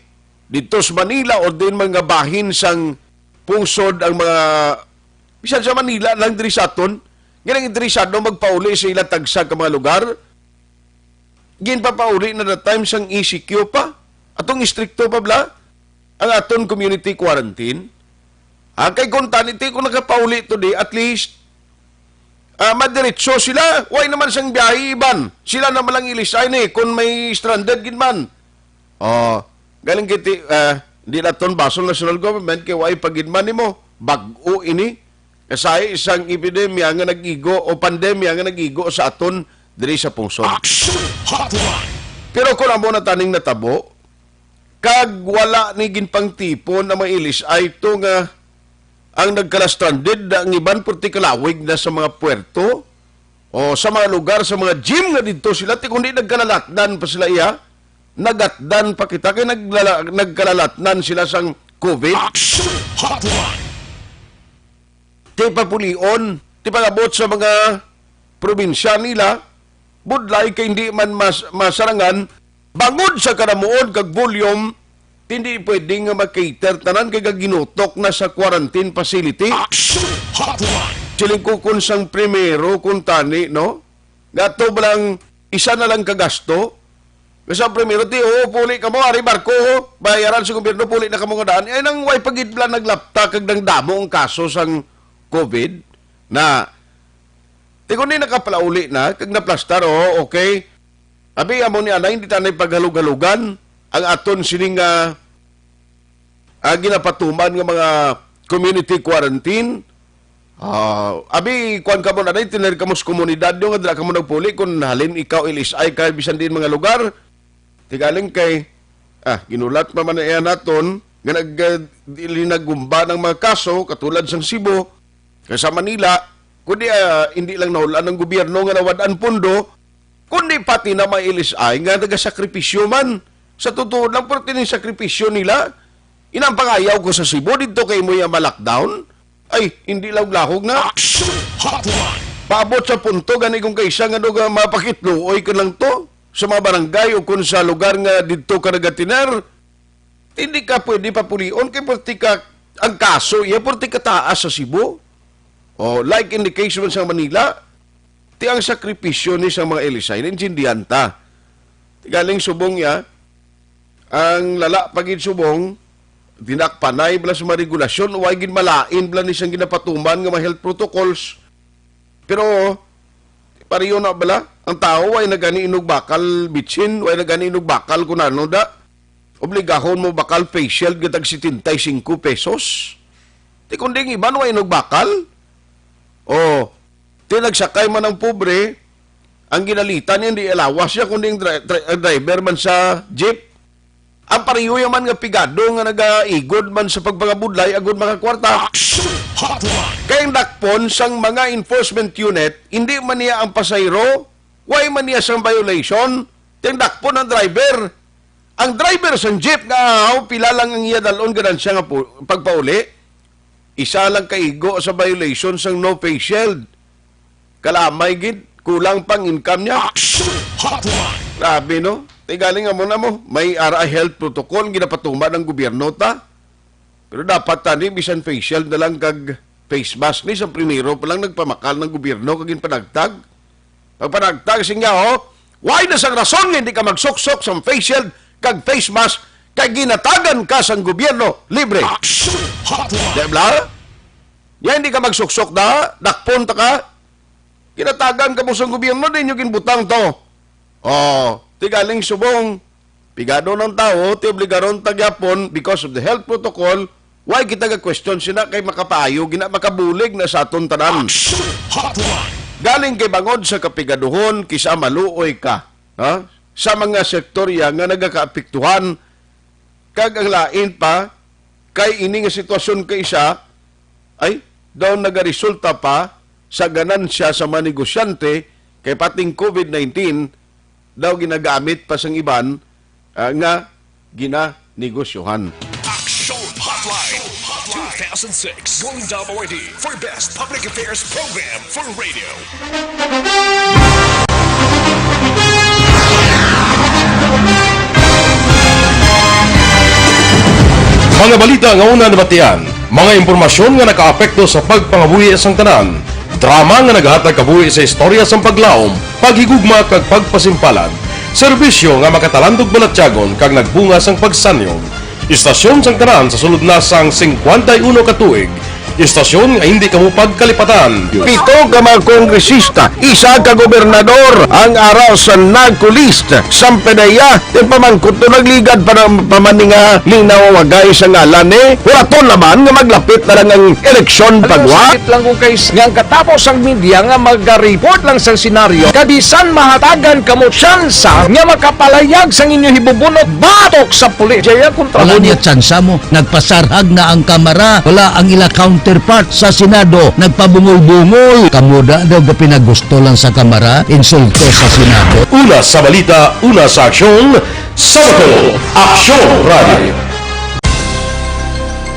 dito sa Manila o din mga bahin sang pungsod ang mga bisan sa Manila lang diri sa aton, ganang interesado magpauli sa ilang tagsa ka mga lugar. Ginpapauli na the time sang ECQ pa. Atong istrikto pa bla ang aton community quarantine. Kay kung taniti kung nakapauli to di, at least madiretso sila. Why naman sang biyahe iban? Sila naman lang ilisay ni kung may stranded ginman. Galing kiti, di naton basol national government kay why pagidman nimo bag-o ini. Kasay isang epidemya nga nag-igo o pandemya nga nag-igo sa aton diri sa pungsod. Aksyon Hotline. Pero kung amo na taning natabo, kag wala ni ginpang tipon na mailis ay ito nga ang nagkala-stranded ang iban partikalawig na sa mga puerto o sa mga lugar, sa mga gym nga dito sila, kundi nagkalalatnan pa sila iya, nagatdan pa kita, kaya nagkalalatnan sila sang COVID. Aksyon Hotline. Ti papulion, ti pagabot sa mga probinsya nila, budlay kay hindi man masarangan, bangod sa karamuon kag volume, hindi pwedeng mag-cater tanan kay ginutok na sa quarantine facility. Aksyon Hotline. Siling ko kun sang primero kung tani, no? Gato balang isa na lang kagasto. Kasi primero, puli ka mo, ari barko, bayaran sa gobyerno, puli na ka mo daan. Ay nang way pagidla naglapta kag nang damo ang kaso sang COVID na kung di nakapalauli na, kag naplastar, okay. Abi, amo ni anay, hindi tanay paghalug-halugan ang aton sining ginapatuman ng mga community quarantine. Abi, kuan ka mo na anay, tinir ka mo sa komunidad yung adra ka mo nagpuli kung halin ikaw ilisay ka bisan din mga lugar. Tigaling kay, ginulat pa man na iyan naton, nagumba ng mga kaso, katulad sang Cebu, sa Manila, kundi hindi lang nahulaan ng gobyerno nga nawadaan pondo, kundi pati na mailisay nga nagasakripisyo man. Sa totoo lang, pero tining sakripisyo nila, inampangayaw ko sa Cebu, dito kay mo yung ma-lockdown, ay, hindi lahog na. Aksyon Hotline. Paabot sa punto, gani kung kaisa nga doon mapakitluoy ka lang to, sa mga barangay o kung sa lugar nga dito ka nagatiner, hindi ka pwede papulion, kay pwede ka, ang kaso, pwede ka taas sa Cebu. Like in the case man sa Manila, ti ang sakripisyo ni sa mga elisay, ninsindihan ta. Galing subong ya, ang lala pagid subong, dinakpanay bala sa mga regulasyon, huwag ginmalain bala ni siyang ginapatuman ng mga health protocols. Pero, pariyo na bala, ang tao ay nagani inog bakal bitsin, ay nagani inog bakal kung ano da, obligahon mo bakal facial gatag 75 pesos. Ti kunding iban, ay inog bakal. Tinagsakay man ng pobre, ang ginalitan niya, hindi alawas siya, kundi driver man sa jeep. Ang pariyo man nga pigado nga nag-igod man sa pagpangabudlay, agod mga kwarta. Aksyon Hotline. Kayong dakpon sang mga enforcement unit, hindi man niya ang pasayro, why man niya sang violation, kayong dakpon ang driver. Ang driver sang jeep nga pila lang ang iya dalon ganan siya nga pagpauli, isa lang kaigo sa violation sang no face shield. Kalamay gid, kulang pang income niya. Aksyon Hotline. Grabe, no? Galing nga mo na mo, may RI health protocol ginapatuma ng gobyerno ta. Pero dapat tani bisan facial na lang kag face mask ni sa primero pa lang nagpamakal ng gobyerno kagin panagtag. Pag panagtag siya why na sang rason nga hindi ka magsuksok sa facial kag face mask kag ginatagan ka sang gobyerno libre. Aksyon Hotline. Debla? Yan hindi ka magsuksok na, dakpon ta ka. Ginatagan ka mo sang gobyerno din yung ginbutang to. Galing subong, pigado ng tao, ti obligaron tagyapon because of the health protocol, why kita ga-question sila kay makapaayo, gina makabulig na sa aton tanan. Aksyon Hotline. Galing kay bangod sa kapigaduhon, kisa maluoy ka. Ha? Sa mga sektorya nga nagakaapektuhan, kag ang lain pa, kay ini nga sitwasyon kay isa, ay, daw nagaresulta pa sa ganansya sa mga negosyante, kay pating COVID-19, daw ginagamit pa sang iban nga ginanegosyohan. Aksyon Hotline 2006 Golden Dome Award for Best Public Affairs Program for Radio. Mga balita nga una nabatian, mga impormasyon nga nakaapekto sa pagpangabuhi sang tanan, drama nga naghatag kabuhi sa istorya sang paglaom, paghigugma kag pagpasimpalan, serbisyo nga makatalandog balatyagon kag nagbunga sang pagsanyog, istasyon sang tanan sa sulod na sang 51 ka tuig, istasyon nga hindi kamo pagkalipatan. 7 ka mga kongresista, 1 ka gobernador ang araw sa nagkulist sang pedaya ti pamangkot to nagligad para pamaninga linaw wagay sa ngalan wala to naman nga maglapit na lang ang eleksyon pagwa. Sakit lang kung guys nga katapos ang media nga mag-report lang sa senaryo kabisan mahatagan kamo tsansa nga makapalayag sang inyo hibubunot batok sa pulis. Jaya kontra Wala niya tsansa mo, nagpasarhag na ang kamara, wala ang ila counterpart sa Senado, nagpabungol-bungol. Kamuda daw ga pinagusto lang sa kamara, insulto sa Senado. Una sa balita, una sa aksyon, Sabado, Aksyon Radio.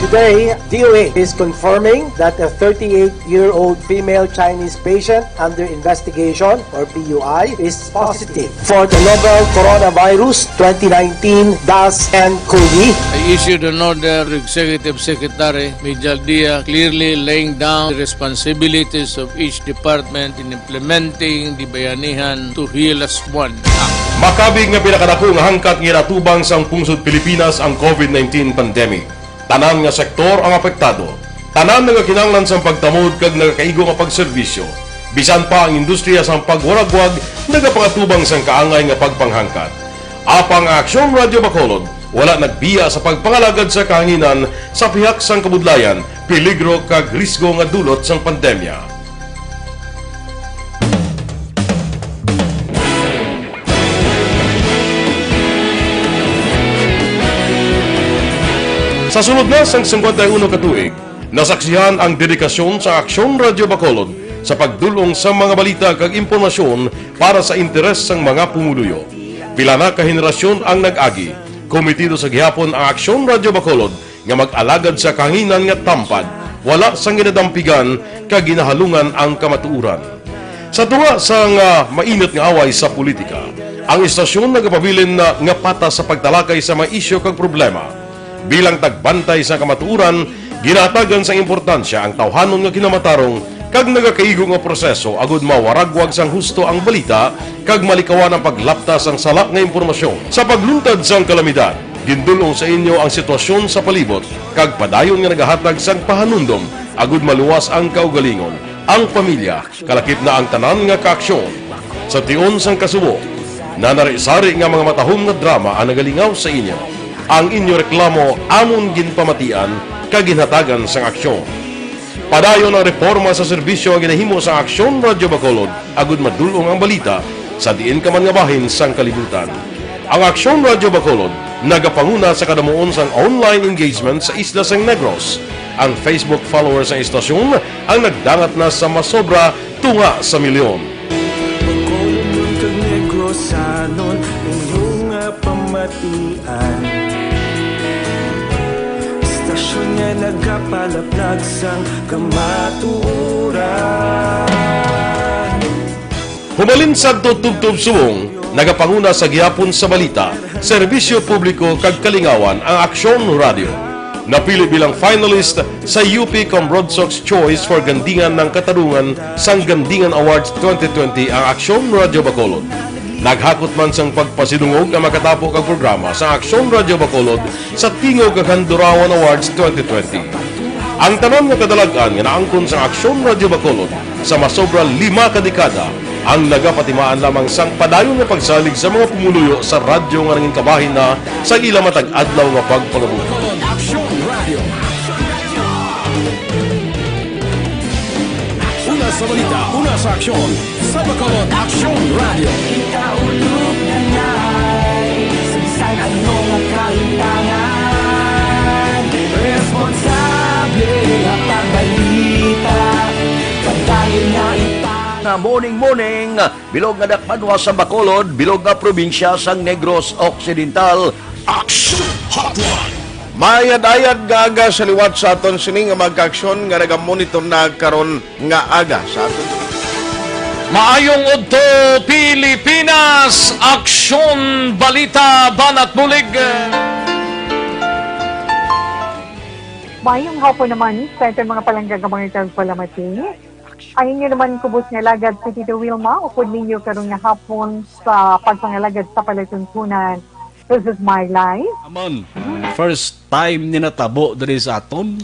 Today, DOA is confirming that a 38-year-old female Chinese patient under investigation, or PUI, is positive for the novel coronavirus 2019-10-CoV. I issued an order to Executive Secretary Major Dia clearly laying down the responsibilities of each department in implementing the Bayanihan to Heal as One Act. Makabig nga pinakadako nga hangkat nga natubang sang pungsod Pilipinas ang COVID-19 pandemic. Tanan nga sektor ang apektado. Tanan nga kinahanglan sang pagtamod kag nagakaigo nga pagserbisyo. Bisan pa ang industriya sang pagwaragwag nagapangatubang sang kaangay nga pagpanghangkat. Apang Aksyon Radio Bacolod wala nagbiya sa pagpangalagad sa kahanginan sa pihak sang kabudlayan, peligro kag risgo nga dulot sang pandemya. Sa sunod na sang 51 ka tuig, nasaksihan ang dedikasyon sa Aksyon Radio Bacolod sa pagdulong sa mga balita kag impormasyon para sa interes sang mga pumuluyo. Pila na ka henerasyon ang nag-agi, komitido sa gihapon ang Aksyon Radio Bacolod nga mag-alagad sa kahanginan nga tampad, wala sang ginadampigan kag ginahalungan ang kamatuuran. Sa tunga sang mainit nga away sa politika, ang istasyon nagapabilin na nga pata sa pagtalakay sa mga isyu kag problema. Bilang tagbantay sa kamatuuran, ginatagan sa importansya ang tawhanon nga kinamatarong kag nagakaigo nga proseso agud mawaragwag sang husto ang balita kag malikawan ang paglaptas ang sala nga impormasyon. Sa pagluntad sang kalamidad, gindulong sa inyo ang sitwasyon sa palibot kag padayon nga nagahatag sang pahanundom agud maluwas ang kaugalingon, ang pamilya, kalakip na ang tanan nga kaaksyon. Sa tion sang kasubo, nanari-sari nga mga matahom nga drama ang nagalingaw sa inyo. Ang inyo reklamo amon ginpamatian kag ginhatagan sang aksyon. Padayon ang reforma sa serbisyo ang ginahimo sa Aksyon Radio Bacolod agud madulong ang balita sa diin ka man nga bahin sang kalibutan. Ang Aksyon Radio Bacolod nagapanguna sa kadamuon sang online engagement sa isla sang Negros. Ang Facebook followers sa istasyon ang nagdangat na sa masobra tunga sa milyon. Bacolod kag Negros sanon inyong pamatian. Nga nagapalaplag sang kamaturan. Humalin sa tutubtub subong, nagapanguna sa gihapon sa balita, serbisyo publiko kag kalingawan ang Aksyon Radio. Napili bilang finalist sa UP Broad Sox Choice for Gandingan ng Katarungan sang Gandingan Awards 2020 ang Aksyon Radio Bacolod. Naghakot man sang pagpasidungog ang makatapo kag programa sa Aksyon Radio Bacolod sa Tingog kag Handurawan Awards 2020. Ang tanon nga kadalagan nga naangkon sa Aksyon Radio Bacolod sa masobra 5 kadekada ang nagapatimaan lamang sang padayon nga pagsalig sa mga pumuluyo sa radyo nga nangin kabahin na sa ila matag adlaw nga pagpalabutan. Una sa balita, una sa aksyon, sa Bacolod Aksyon Radio. Ikaulog na na'y sabisan anong kahintangan. Responsable ang pagbalita, pagdahil na Na morning, bilog nga dakpanwa sa Bacolod, bilog nga probinsya sang Negros Occidental. Aksyon Hotline. Mayad-ayad nga aga sa liwat sa aton sining nga magka-aksyon nga nagamonitor na karon nga aga sa aton. Maayong udto Pilipinas, Aksyon Balita Banat Bulig. Mayong hapon naman sa ating mga palanggang mga palamati. Ang inyo naman kubos nga lagad sa Tito Wilma, upod ninyo karong nga hapon sa pagpangalagad sa palatuntunan. This is my life. Amon, first time ni natabo diri sa aton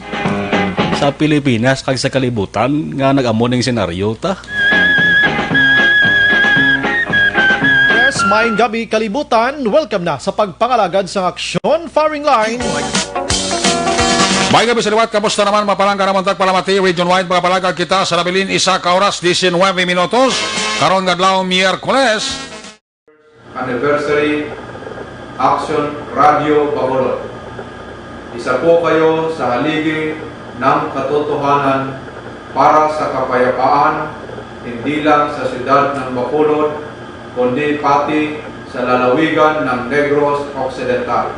sa Pilipinas kag sa kalibutan nga nag-amo ning senaryo ta. Yes, maayong gabi kalibutan. Welcome na sa pagpangalagad sa Aksyon Firing Line. May gabi sa liwat, kamusta naman mapalangga naman tagpalamati, region-wide mga palagag kita sa labilin, 1 oras, 19 minutos, karon ngadlaw Miyerkules. Anniversary Aksyon Radio Bacolod. Isa po kayo sa haligi ng katotohanan para sa kapayapaan, hindi lang sa siyudad ng Bacolod, kundi pati sa lalawigan ng Negros Occidental.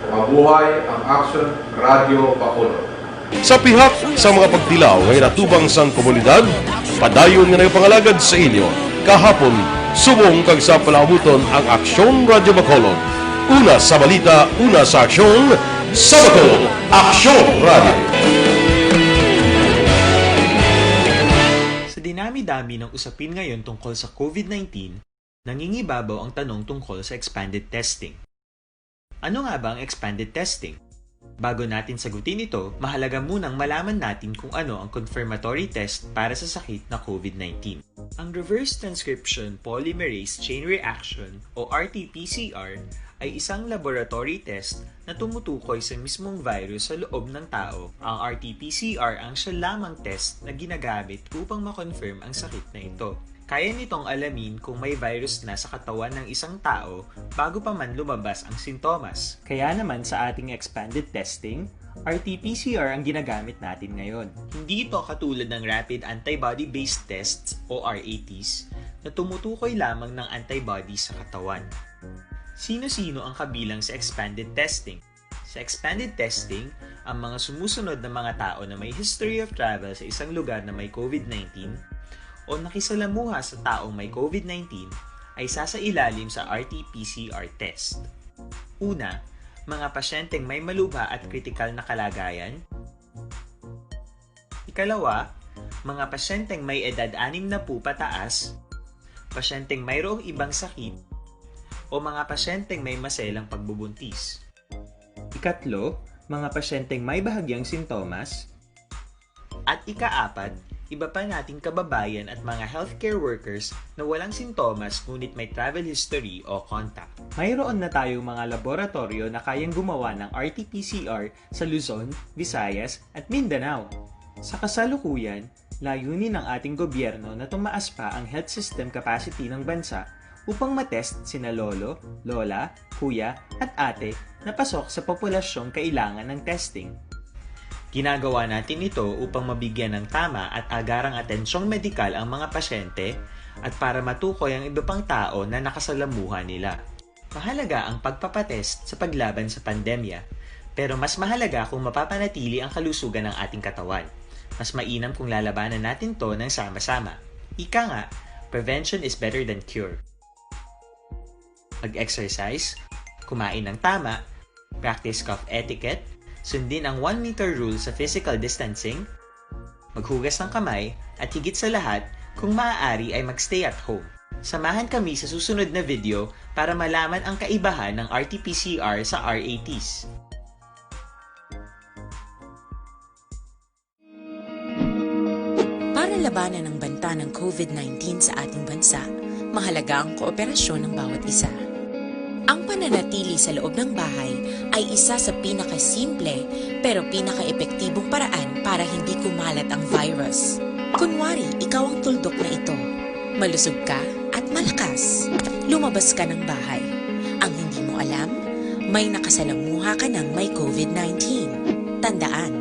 Mabuhay ang Aksyon Radio Bacolod. Sa pihak sa mga pagtilaw ngay natubang sang komunidad, padayon nga nagpangalagad sa inyo. Kahapon, subong kag sa palabuton ang Aksyon Radio Bacolod. Una sa balita, una sa aksyon, sa Bacolod, Aksyon Radio. Sa dinami-dami ng usapin ngayon tungkol sa COVID-19, nangingibabaw ang tanong tungkol sa expanded testing. Ano nga ba ang expanded testing? Bago natin sagutin ito, mahalaga munang malaman natin kung ano ang confirmatory test para sa sakit na COVID-19. Ang reverse transcription polymerase chain reaction o RT-PCR ay isang laboratory test na tumutukoy sa mismong virus sa loob ng tao. Ang RT-PCR ang siya lamang test na ginagamit upang makonfirm ang sakit na ito. Kaya nitong alamin kung may virus na sa katawan ng isang tao bago pa man lumabas ang sintomas. Kaya naman sa ating expanded testing, RT-PCR ang ginagamit natin ngayon. Hindi ito katulad ng rapid antibody-based tests o RATs na tumutukoy lamang ng antibodies sa katawan. Sino-sino ang kabilang sa expanded testing? Sa expanded testing, ang mga sumusunod na mga tao na may history of travel sa isang lugar na may COVID-19 o nakisalamuha sa taong may COVID-19 ay sasailalim sa RT-PCR test. Una, mga pasyenteng may malubha at kritikal na kalagayan. Ikalawa, mga pasyenteng may edad 60 pataas, pasyenteng mayroong ibang sakit, o mga pasyenteng may maselang pagbubuntis. Ikatlo, mga pasyenteng may bahagyang sintomas. At ikaapat, iba pa nating kababayan at mga healthcare workers na walang sintomas ngunit may travel history o contact. Mayroon na tayong mga laboratorio na kayang gumawa ng RT-PCR sa Luzon, Visayas at Mindanao. Sa kasalukuyan, layunin ng ating gobyerno na tumaas pa ang health system capacity ng bansa upang matest sina lolo, lola, kuya at ate na pasok sa populasyong kailangan ng testing. Ginagawa natin ito upang mabigyan ng tama at agarang atensyong medikal ang mga pasyente at para matukoy ang iba pang tao na nakasalamuha nila. Mahalaga ang pagpapatest sa paglaban sa pandemya, pero mas mahalaga kung mapapanatili ang kalusugan ng ating katawan. Mas mainam kung lalabanan natin to ng sama-sama. Ika nga, prevention is better than cure. mag-exercise, kumain ng tama, practice cough etiquette, sundin ang 1 meter rule sa physical distancing, maghugas ng kamay, at higit sa lahat, kung maaari ay magstay at home. Samahan kami sa susunod na video para malaman ang kaibahan ng RT-PCR sa RATs. Para labanan ang banta ng COVID-19 sa ating bansa, mahalaga ang kooperasyon ng bawat isa. Ang pananatili sa loob ng bahay ay isa sa pinakasimple pero pinaka-epektibong paraan para hindi kumalat ang virus. Kunwari, ikaw ang tuldok na ito. Malusog ka at malakas. Lumabas ka ng bahay. Ang hindi mo alam, may nakasalamuha ka ng may COVID-19. Tandaan,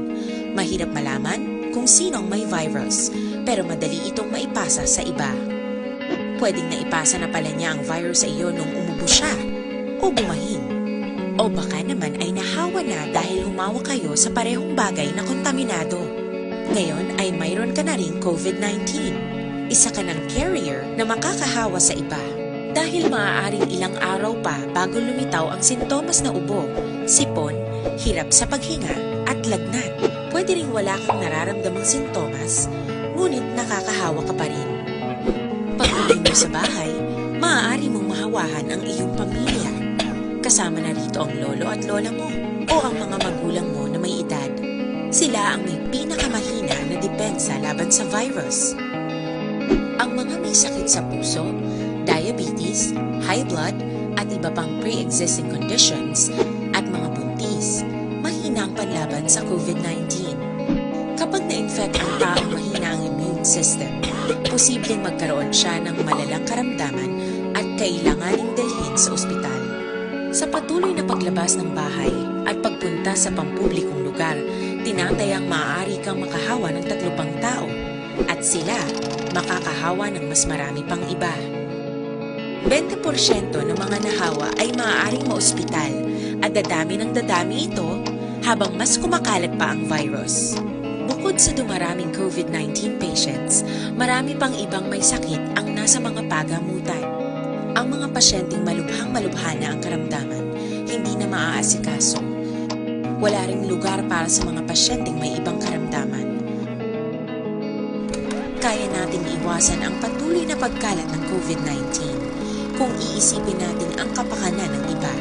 mahirap malaman kung sino ang may virus, pero madali itong maipasa sa iba. Pwedeng naipasa na pala niya ang virus sa iyo nung umubo siya o bumahin. O baka naman ay nahawa na dahil humawa kayo sa parehong bagay na kontaminado. Ngayon ay mayroon ka na rin COVID-19. Isa ka ng carrier na makakahawa sa iba. Dahil maaaring ilang araw pa bago lumitaw ang sintomas na ubo, sipon, hirap sa paghinga at lagnat. Pwede ring wala kang nararamdamang sintomas, ngunit nakakahawa ka pa rin. Pag-uwi mo sa bahay, maaari mong mahawahan ang iyong pamilya. Kasama na rito ang lolo at lola mo o ang mga magulang mo na may edad. Sila ang may pinakamahina na depensa laban sa virus. Ang mga may sakit sa puso, diabetes, high blood, at iba pang pre-existing conditions, at mga buntis, mahina ang panlaban sa COVID-19. Kapag na-infect ang taong mahina ang immune system, posibleng magkaroon siya ng malalang karamdaman at kailanganing dalhin sa ospital. Sa patuloy na paglabas ng bahay at pagpunta sa pampublikong lugar, tinatayang maaari kang makahawa ng 3 pang tao at sila makakahawa ng mas marami pang iba. 20% ng mga nahawa ay maaaring maospital at dadami ng dadami ito habang mas kumakalat pa ang virus. Bukod sa dumaraming COVID-19 patients, marami pang ibang may sakit ang nasa mga pagamutan. Ang mga pasyenteng malubhang-malubha na ang karamdaman, hindi na maaasikaso. Wala ring lugar para sa mga pasyenteng may ibang karamdaman. Kaya nating iwasan ang patuloy na pagkalat ng COVID-19 kung iisipin natin ang kapakanan ng iba.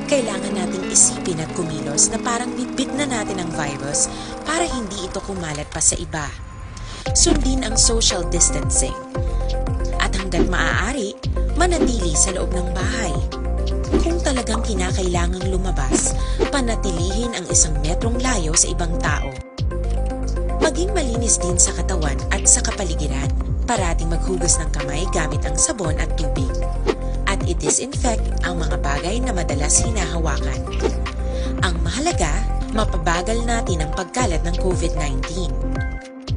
Kailangan nating isipin at kumilos na parang bitbit na natin ang virus para hindi ito kumalat pa sa iba. Sundin ang social distancing. At hanggat maaari, manatili sa loob ng bahay. Kung talagang kinakailangang lumabas, panatilihin ang 1 metrong layo sa ibang tao. Maging malinis din sa katawan at sa kapaligiran. Parating maghugas ng kamay gamit ang sabon at tubig. At i-disinfect ang mga bagay na madalas hinahawakan. Ang mahalaga, mapabagal natin ang pagkalat ng COVID-19.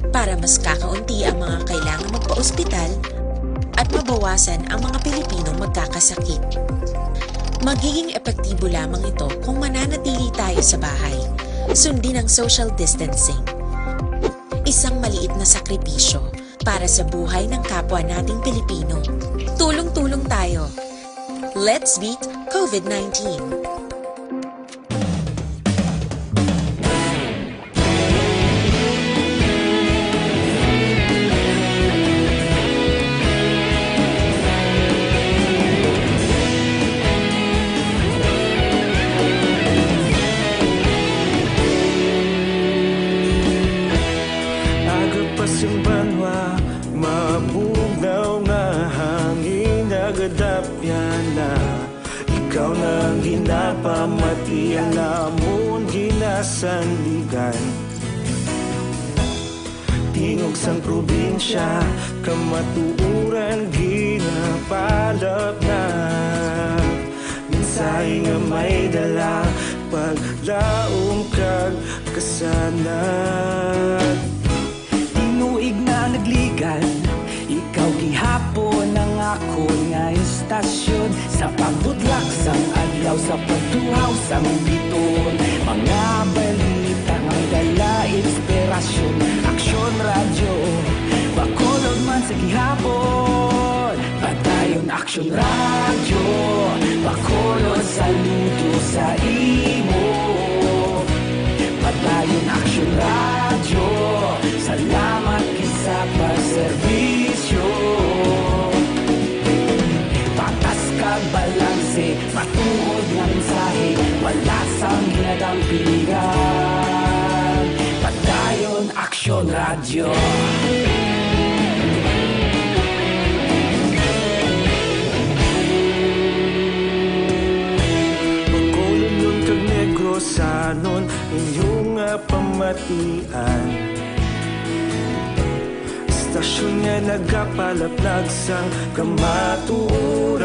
Para mas kakaunti ang mga kailangang magpa-ospital at mabawasan ang mga Pilipinong magkakasakit. Magiging epektibo lamang ito kung mananatili tayo sa bahay. Sundin ang social distancing. Isang maliit na sakripisyo para sa buhay ng kapwa nating Pilipino. Tulong-tulong tayo. Let's beat COVID-19. Simbanwa, mabugaw nga hangin nagadapyan na. Ikaw nang ginapamatian namon ginasandigan. Tingog sang probinsya, kamatuuran ginapalap na. Minsay nga may dala, paglaom kag kasanad. Tinuig na nagligan, ikaw gihapon ang ako nga istasyon. Sa pagbudlak sang adlaw, sa pagtuhaw sang biton. Mga balita ang dala, inspirasyon. Aksyon radyo, Bacolod man sa gihapon. Patay Padayon Aksyon Radio, Bacolod saludo sa imo. Padayon Aksyon Radio, salamat kisa pagserbisyo. Patas kag balanse, matuod nga mensahe, wala sang ginadampiligan. Padayon Aksyon Radio. Sanon inyong pamatian, stasyon nga nagapalaplag sang kamaturan.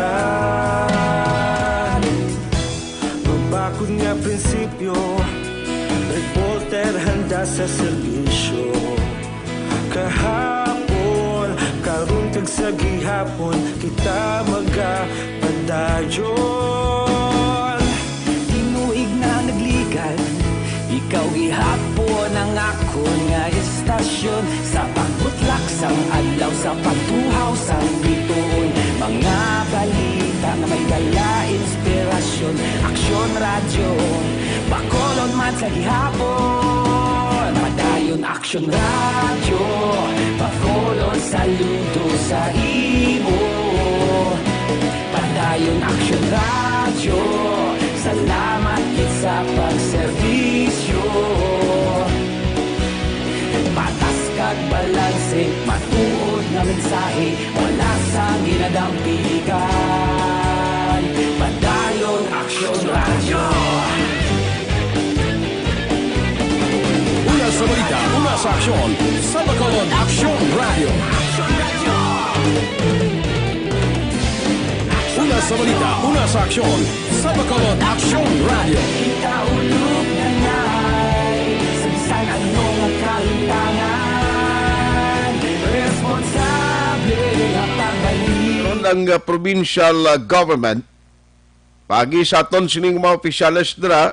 Mabakod nga prinsipyo, reporter handa sa serbisyo. Kahapon, karun tag sa gihapon, kita magapadayon. Ikaw gihapon ang akon nga istasyon, sa pagbutlak sang adlaw, sa pagtuhaw sang bituon. Mga balita nga may dala inspirasyon. Aksyon Radio, Bacolod man sa gihapon. Padayon Aksyon Radio, Bacolod saludo sa imo. Padayon Aksyon Radio, salamat sa pagserbisyo. Patas kag balanse, matuod na mensahe, wala sa ginadampiligan. Padayon Aksyon Radio. Una sa balita, una sa aksyon, sa Bacolod Aksyon Radio. Una sa balita, una sa aksyon, sa Bacolod Aksyon Radio. Kita ulog na na'y sabisan anong kalintangan. Responsable na pagbalik. Ang provincial government, pagi sa aton sining mga opisyalis dira,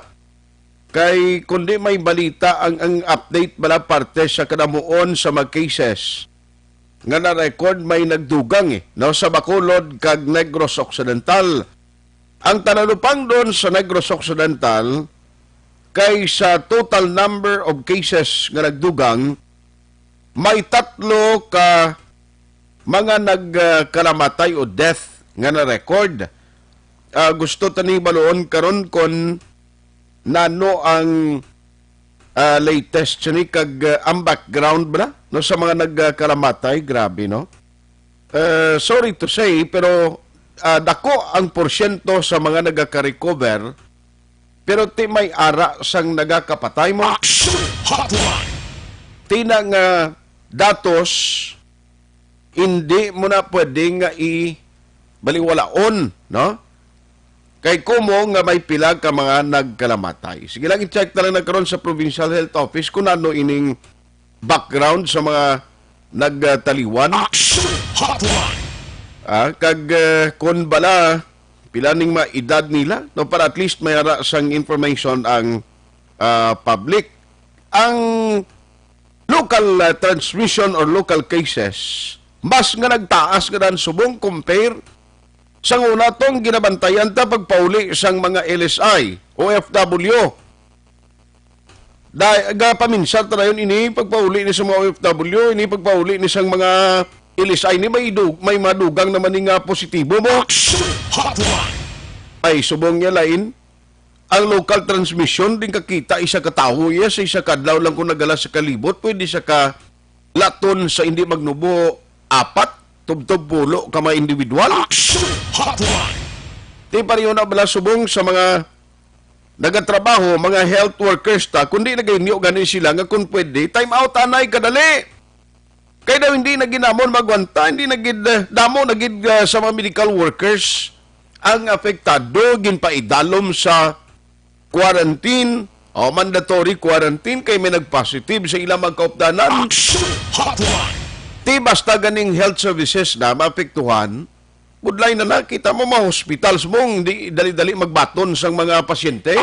kay kundi may balita ang update bala parte sa kanamuon sa mga cases nga na-record may nagdugang no, sa Bacolod kag Negros Occidental. Ang tanalupang doon sa Negros Occidental kay sa total number of cases nga nagdugang, may 3 ka mga nagkalamatay o death nga na-record. Gusto tani baloon karon kon nano ang latest sini kag ang background ba no sa mga nagkalamatay. Grabe, no? Sorry to say, pero dako ang porsyento sa mga nagaka-recover, pero ti may ara sang nagakapatay mo. Tinang datos, hindi mo na pwedeng i-baliwalaon, no? Kay kumo nga may pila ka mga nagkalamatay. Sige lang, i-check na lang nagkaroon sa Provincial Health Office kung ano ining background sa mga nagtaliwan. Kag kung bala, pila ning mga edad nila, no, para at least may ara sang information ang public. Ang local transmission or local cases, mas nga nagtaas nga dan subong compare sa una tong ginabantayan ta pagpauli sang mga LSI, OFW. Paminsan ta yun ini pagpauli ni sa mga OFW, ini pagpauli ni sang mga LSI ni may madugang naman nga positibo mo. Ay subong niya lain ang local transmission din kakita isa ka tawo ya sa isa kadlaw lang kung nagala sa kalibot, pwede sa ka laton sa hindi magnubo 4 tub-tub pulo ka mga individual. Di pa rin na bala subong sa mga nagatrabaho, mga health workers ta, kundi nagainyo ganin sila nga kung pwede, time out anay kadali. Kaya daw hindi na ginamon magwanta, hindi nagid damo nagid sa mga medical workers ang apektado ginpaidalom sa quarantine o mandatory quarantine kay may nagpositive sa ilang magkaupdanan. Ti basta ganing health services na maapektuhan, budlay na nakita mo mga hospitals mong hindi dali-dali magbaton sang mga pasyente.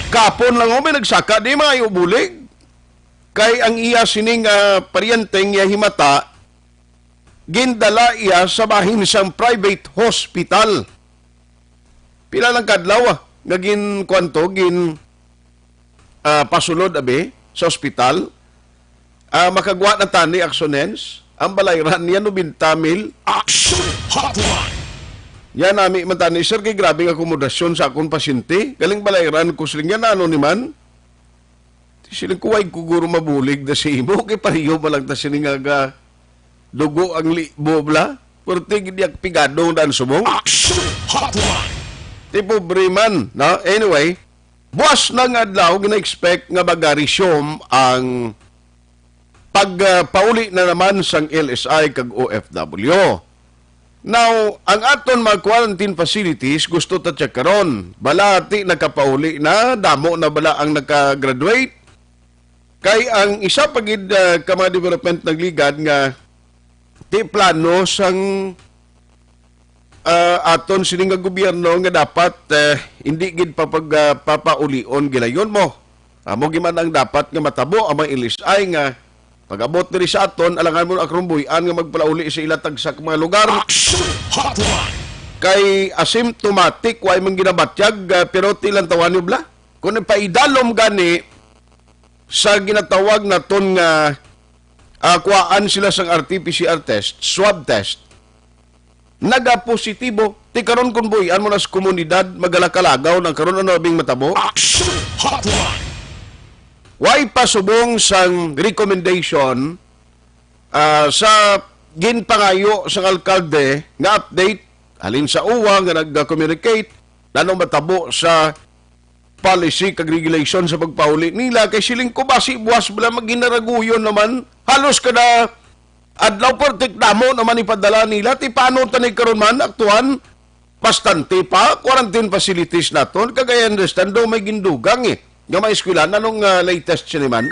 Kapon lang may nagsaka, di mga iubulig. Kay ang iya sining paryenteng iya himata, gindala iya sa bahin siyang private hospital. Pila lang kadlaw nga gin kwanto gin pasulod abi sa ospital. Makagwa na tani aksonens ang balayran niya no bintamil Action Hotline. yan nami man tani sir kay grabe nga akomodasyon sa akong pasyente galing balayran ko siling yan ano ni man siling kuway kuguro mabulig da si imo kay pariyo pa lang ta siling nga dugo ang libo bla perti giyak pigado dan subong Action Hotline. tipo briman no anyway buwas na nga adlaw gina-expect nga magarisyom ang pagpauli na naman sang LSI kag OFW. Now, ang aton mga quarantine facilities gusto ta check karon. Balati nakapauli na, damo na bala ang naka-graduate. Kay ang isa pagid kama development nagligad nga ti plano sang aton sining nga gobyerno nga dapat hindi gid papaulion gilayon mo. Amo giman ang dapat nga matabo ang mga LSI nga pag-abot diri sa aton, alangan mo akong buyan nga magpalauli sa ilatag sa mga lugar. Kay asymptomatic, way mong ginabatyag, pero tilang tawan nyo bla. Kung paidalom gani sa ginatawag na ton nga kuhaan sila sang RT-PCR test, swab test, naga-positibo. Ti karon kung buyan mo na sa komunidad, magalakalagaw ng karon ano bing matabo. Action Hotline. Why pasubong sang recommendation sa ginpangayo sang alkalde nga update halin sa uwa nga nag-communicate nanong matabo sa policy kag regulation sa pagpauli nila kay siling ko basi buwas bala maginaraguyon naman halos kada adlaw pertik damo naman ipadala nila ti paano tanay karon man aktuan bastante pa quarantine facilities naton kagaya understand do may gindugang nga may eskwela, anong latest siya naman?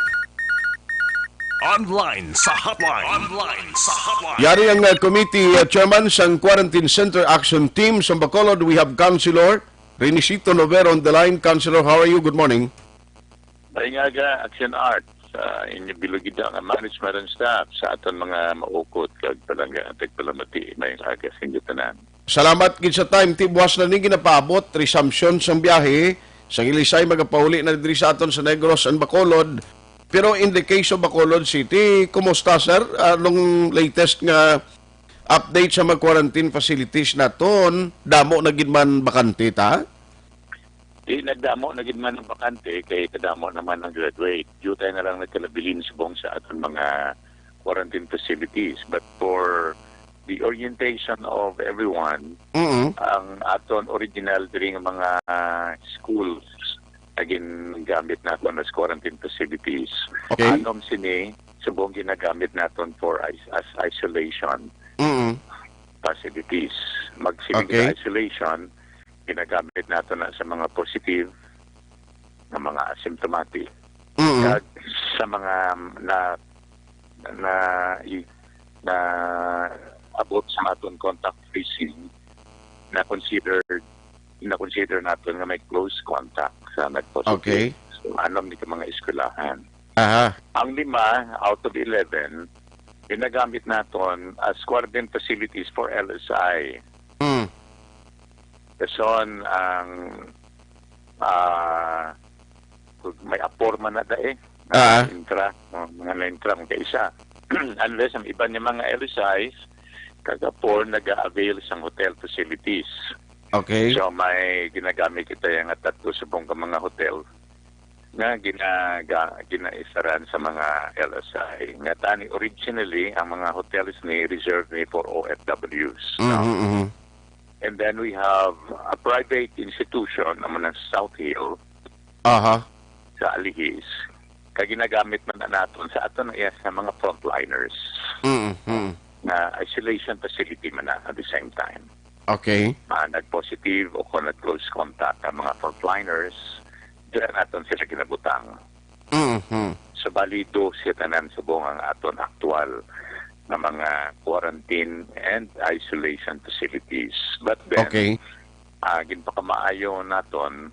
Online sa hotline. Online sa hotline. Yari ang committee chairman sang Quarantine Center Action Team sa Bacolod. We have Councilor Renisito Novero on the line. Councilor, how are you? Good morning. Baingaga, Action Art sa inyo bilugid ang management and staff sa aton mga maukot kag palangga at palamati may aga sa inyo tanan. Salamat gid sa time. Tibuas na ning ginapaabot resumption sang biyahe. Sang Ilisay magapauli na diri sa aton sa Negros and Bacolod. Pero in the case of Bacolod City, kumusta sir? Anong latest nga update sa mga quarantine facilities naton? Damo na gid man bakante ta? Di nagdamo na gid man ang bakante kay kadamo naman ang graduate. Due tayo na lang nagkalabilin subong sa aton mga quarantine facilities. But for the orientation of everyone, ang aton original diri nga mga schools agin gamit naton as quarantine facilities. Okay. Anom sini subong ginagamit naton for as isolation facilities. Magsiling isolation ginagamit naton na sa mga positive na mga asymptomatic. Kag sa mga na abot sa aton contact tracing na consider natin nga may close contact sa nagpositive. Okay. So, alam ni mga eskwelahan. Aha. Ang 5 out of 11, ginagamit natin as quarantine facilities for LSI. Kason ang may aporma na dae. Mga na-intra mga isa. Unless ang iba niya mga LSIs, kagapor nag-avail sa hotel facilities. Okay. So may ginagamit kita yung tatlo sa buong mga hotel na ginaisaran sa mga LSI. Nga tani originally, ang mga hotels ni reserved ni for OFWs. And then we have a private institution naman ng South Hill sa Alihis. Kaginagamit man na natin sa ato na sa mga frontliners. Na isolation facility man na at the same time. Okay. Nag-positive o kung nag-close contact ang mga frontliners, diyan natin sila kinabutang. So balido siya tanan subong ang aton aktual na mga quarantine and isolation facilities. But then, ginpakamaayo naton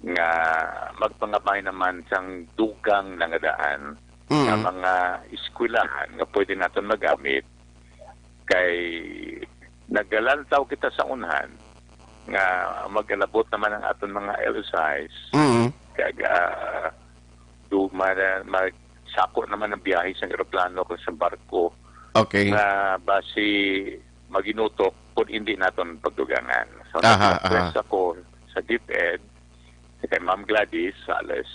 nga magpangabay naman sang dugang nangadaan ng mga eskwelahan nga pwede natin magamit kay nagalantaw kita sa unahan nga magalabot naman ang aton mga LSIs kag magsako naman ang biyahe sa eroplano o sa barko na basi maginutok kung hindi naton pagdugangan. So nag-request ako sa DepEd kay Ma'am Gladys Sales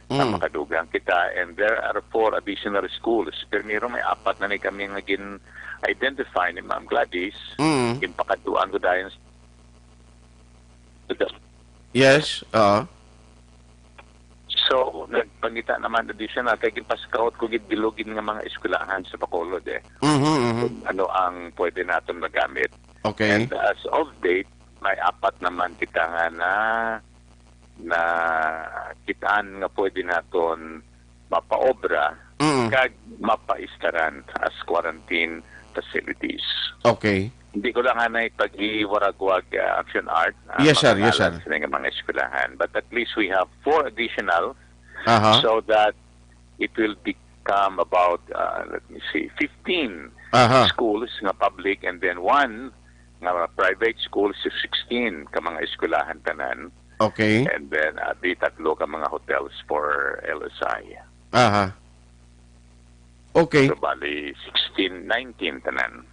na makadugang kita, and there are 4 additional schools. Pero may 4 na kami nga identify ni Ma'am Gladys. Impakaduan ko dahil yes, so, nagpangita naman additional kay gimpaskaut ko gidbilogin nga mga eskwelahan sa Bacolod ano ang pwede natin magamit. Okay. And as of date, may 4 naman kita nga na kitaan nga pwede naton mapaobra kag mapaistaran as quarantine facilities. Okay. Hindi ko lang hanay pag-iwaragwag Aksyon Art. Yes, sir. Yes, sir. Sa mga eskwelahan. But at least we have 4 additional so that it will become about, 15 schools nga public, and then 1 nga private schools, 16 ka mga eskwelahan tanan. Okay. And then di 3 ka mga hotels for LSI. Okay. So bali 16, 19 tanan.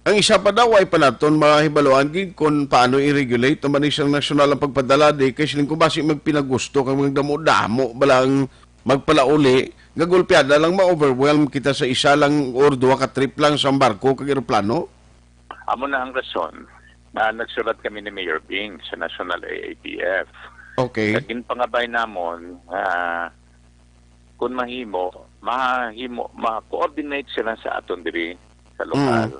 Ang isa pa daw ay panaton mahibaluan gid kung paano i-regulate naman isang nasyonal ang pagpadala di kay siling kung basi magpinagusto kang mga damo-damo balang magpalauli gagulpiada lang ma-overwhelm kita sa isa lang or 2 ka trip lang sa barko kag eroplano. Amo na ang rason na nagsulat kami ni Mayor Bing sa National AAPF. Okay. Kagin pangabay namon kung ma-coordinate sila sa aton diri sa lokal.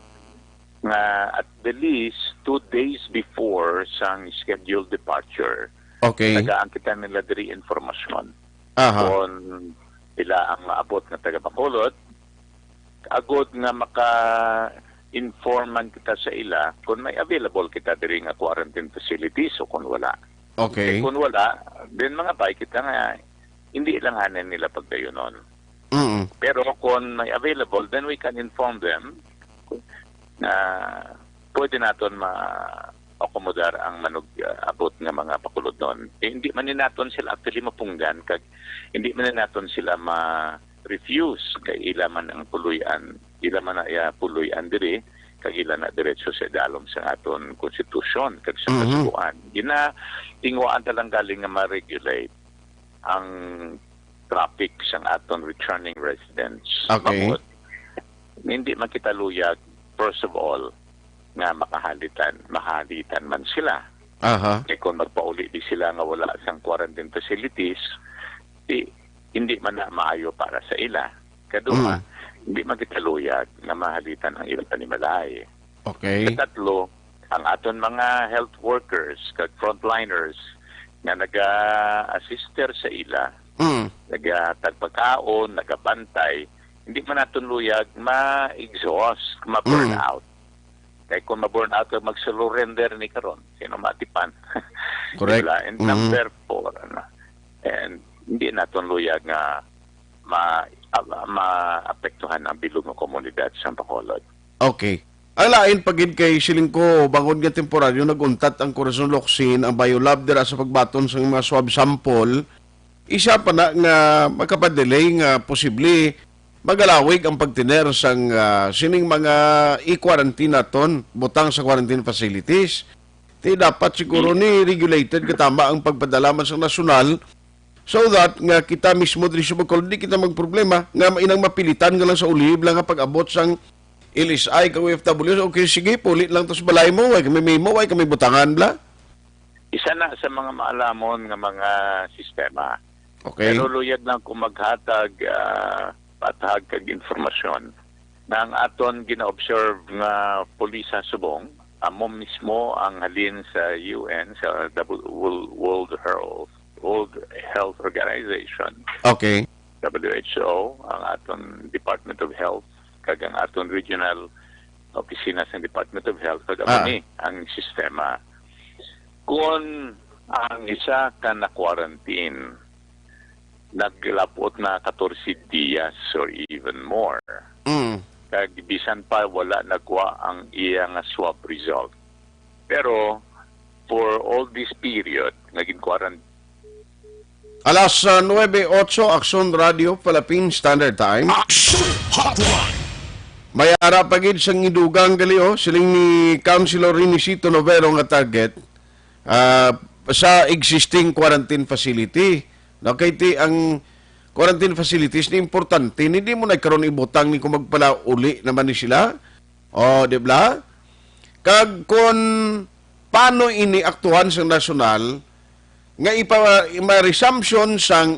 At the least 2 days before sang scheduled departure. Okay. Nagaangkitan nila diri informasyon. Kung sila ang maabot nga taga Bacolod, agod nga maka-informan kita sa ila kung may available kita diri nga quarantine facilities o kung wala. Okay. Kung wala, then mga bay kita nga hindi lang hanin nila pagdayonon. Pero kung may available, then we can inform them na pwede naton ma-akomodar ang abot nga mga Bacolod nun. Hindi man naton sila actually mapunggan, kag hindi man naton sila ma-refuse kay ila man ang puluyan, ila man na puluyan diri, kag ila na diretso sa dalom sa aton konstitusyon, kag sa kasubuan. Tingwaan talang galing nga ma-regulate ang traffic sa aton returning residents. Okay. Hindi man kita luyag, first of all, nga mahalitan man sila. Kaya kung magpauli di sila nga wala sang quarantine facilities, hindi man na maayo para sa ila. Kaduma, hindi man kita luyag nga mahalitan ang ilang panimalay. Okay. Katatlo, ang aton mga health workers, kag frontliners, nga naga-assister sa ila, nagatagpagkaon, nagabantay, hindi man natin luyag ma-exhaust, ma-burn out. Kaya kung ma-burn out, mag-surrender ni karon, sino matipan. Correct. Diba? And number 4, and hindi natin luyag nga maapektuhan ang bilog ng komunidad sa Bacolod. Okay. Ang lain pagid kay siling ko bangod nga temporaryo naguntat ang Corazon Locsin ang biolab dira sa pagbaton sa mga swab sample. Isa pa na nga makapadelay nga posible magalawig ang pagtiner sang sining mga i-quarantine naton butang sa quarantine facilities. Di dapat siguro ni regulated katama ang pagpadala man sa nasyonal so that nga kita mismo diri sa Bacolod di kita magproblema nga inang mapilitan nga lang sa ulib lang nga pag-abot sang LSI ka OFW. Okay, sige, pulit lang to sa balay mo, ay kami memo, ay kami butangan bla. Isa na sa mga maalamon nga mga sistema. Okay. Pero luyag lang kung maghatag patahag kag informasyon na ang aton gina-observe nga pulisa subong amo mismo ang halin sa UN sa World Health Organization. Okay. WHO, ang aton Department of Health, kag ang aton regional opisina sa Department of Health, kag ang sistema. Kung ang isa ka na quarantine naglapot na 14 dias or even more, kag bisan pa wala nagwa ang iyang swab result. Pero for all this period naging quarantine. Alas 9:08 Aksyon Radio Philippine Standard Time. Aksyon Hotline. May ara pagid sang idugang gali siling ni Councilor Rinisito Novero nga target sa existing quarantine facility. No, kay ti ang quarantine facilities ni importante, hindi mo nagkaroon ibutang ni kung magpala uli naman ni sila. O, di ba? Kag kung paano ini aktuhan sa nasyonal, nga may resumption sang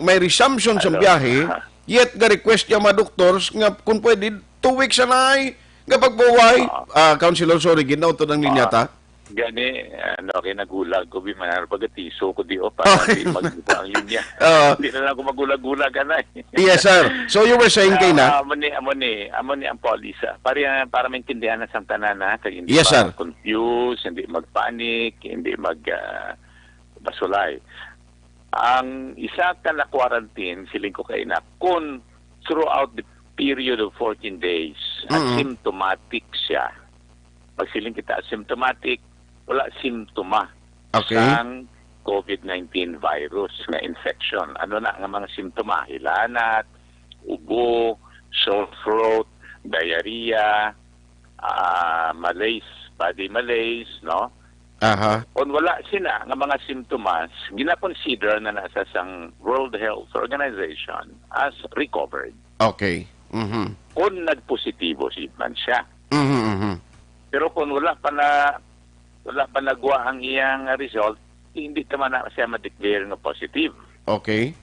biyahe, yet ga request niya mga doctors nga kung pwede 2 weeks na ay nga pagbuhay. Councilor, sorry, ginaw to ng linyata. Gani, kinagulag ko, bimanar pagatiso ko di para di magbuka ang linya. Hindi na lang ako magulag-gulag na. Yes, sir. So you were saying kay na? Amo ni ang polisa. Para maintindihan na sang tanan na, kaya hindi yes, sir. Confuse, hindi magpanik, hindi basulay. Ang isa ka na quarantine, siling ko kay na, kung throughout the period of 14 days, asymptomatic siya. Pag siling kita asymptomatic, wala simptoma sang COVID-19 virus na infection. Ano na ang mga simptoma? Hilanat, ubo, sore throat, diarrhea, malaise, body malaise, no? Kung wala sila ng mga simptomas, gina-consider na nasa sang World Health Organization as recovered. Okay. Kung nagpositibo man siya. Pero kung wala pa nagwa ang iyang result, hindi naman na siya ma-declare na positive. Okay.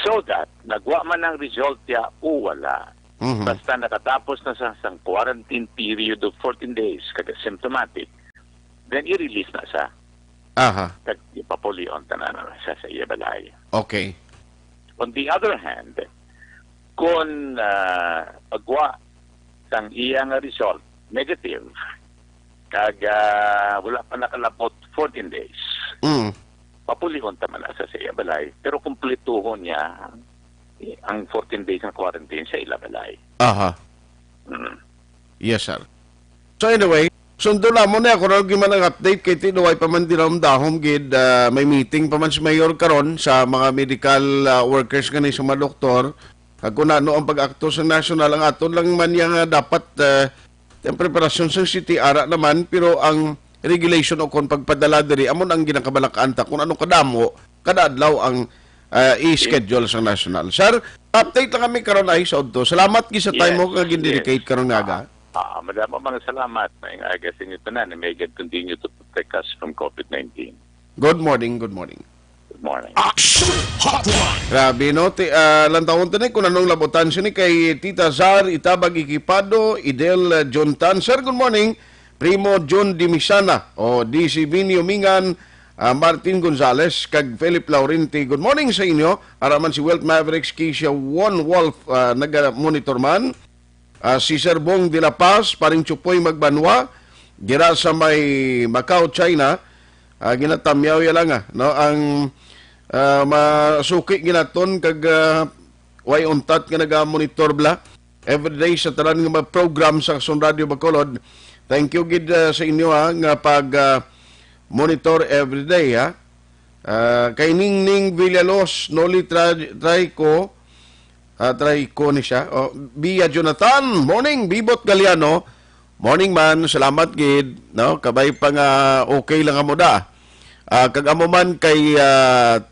So that, nagwa man ang result niya o wala. Basta nakatapos na sa quarantine period of 14 days, kada symptomatic, then i-release na siya. Kag ipapulion tanan na siya sa iya balay. Okay. On the other hand, kung pagwa sang iyang result negative, kag wala pa nakalapot 14 days, papulihon taman na sa iya balay. Pero kumpletuhon niya ang 14 days ng quarantine sa ila balay. Yes, sir. So anyway, sundo na mo na ako rin ang update kay tinuway pa man dinamdahom gid may meeting pa man si Mayor karon sa mga medical workers kani sa mga doktor. Kung ano ang pag-akto sa national ang aton lang man yang dapat ang preparasyon sa city ara naman, pero ang regulation o kung pagpadala diri amon ang ginakabalak-an ta kung anong kadamo kada adlaw ang i-schedule sa national. Sir, update lang kami karon ay sa udto. Salamat gi sa time mo kag dedicate karon nga. Madamo mga salamat. May aga sa inyo tanan. May God continue to protect us from COVID-19. Good morning, good morning. Good morning. Aksyon Hotline. Grabe, no? Lantawon tanay kung anong labutan siya ni kay Tita Zar Itabag Ikipado, Idel Jontan. Sir, good morning. Primo John Dimisana o DC Binio Mingan, Martin Gonzales, kag Philip Laurenti. Good morning sa inyo. Araman si Wealth Mavericks, Keisha One Wolf, nag-monitor man. Si Sir Bong de la Paz, paring Chupoy Magbanwa, gira sa may Macau, China, ginatamyaw ya lang no? Ang masuki ginaton kag way untat nga naga-monitor bla everyday sa tanan nga program sa Aksyon Radio Bacolod. Thank you gid sa inyo nga pag monitor everyday kay Ningning Villalos Noli try ko ni siya. Bia Jonathan, morning. Bibot Galiano, morning man. Salamat gid, no? Kabay pa nga okay lang amo da. Kag amo man kay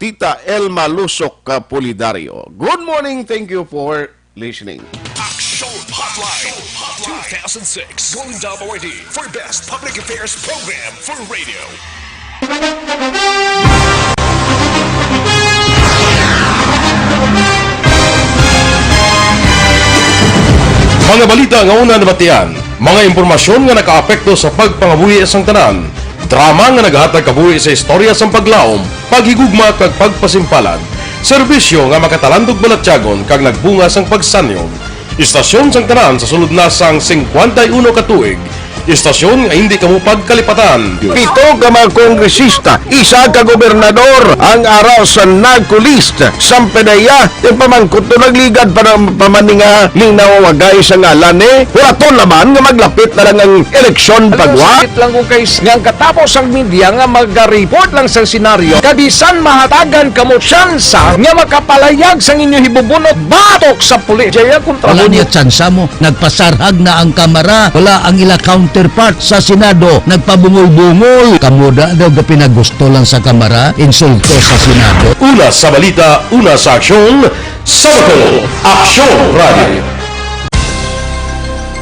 Tita Elma Lusok Polidario. Good morning. Thank you for listening. Aksyon Hotline 2006 Golden Double ID for Best Public Affairs Program for Radio. Mga balita nga una nabatian, mga impormasyon nga nakaapekto sa pagpangabuhi sang tanan, drama nga naghatag kabuhi sa istorya sang paglaom, paghigugma kag pagpasimpalan, serbisyo nga makatalandog balatyagon kag nagbunga sang pagsanyog, istasyon sang tanan sa sulod na sang 51 ka tuig, Istasyon nga hindi kamo pagkalipatan. Pito ka mga kongresista, isa ka gobernador ang araw sa nagkulist sa pedaya yung pamangkot to nagligad para pamaninga ning nawagay sa ngalan wala to naman nga maglapit na lang ang eleksyon pagwa. Sakit lang kung guys nga katapos ang media nga mag-report lang sa senaryo kabisan mahatagan kamo tsansa nga makapalayag sa inyo hibubunot batok sa pulis. Jaya kontra Wala niya tsansa mo. Nagpasarhag na ang kamara. Wala ang ila counterpart sa Senado. Nagpabungol-bungol. Kamuda daw pinagusto lang sa kamara. Insulto sa Senado. Una sa balita, una sa aksyon, sa Bacolod, Aksyon Radio.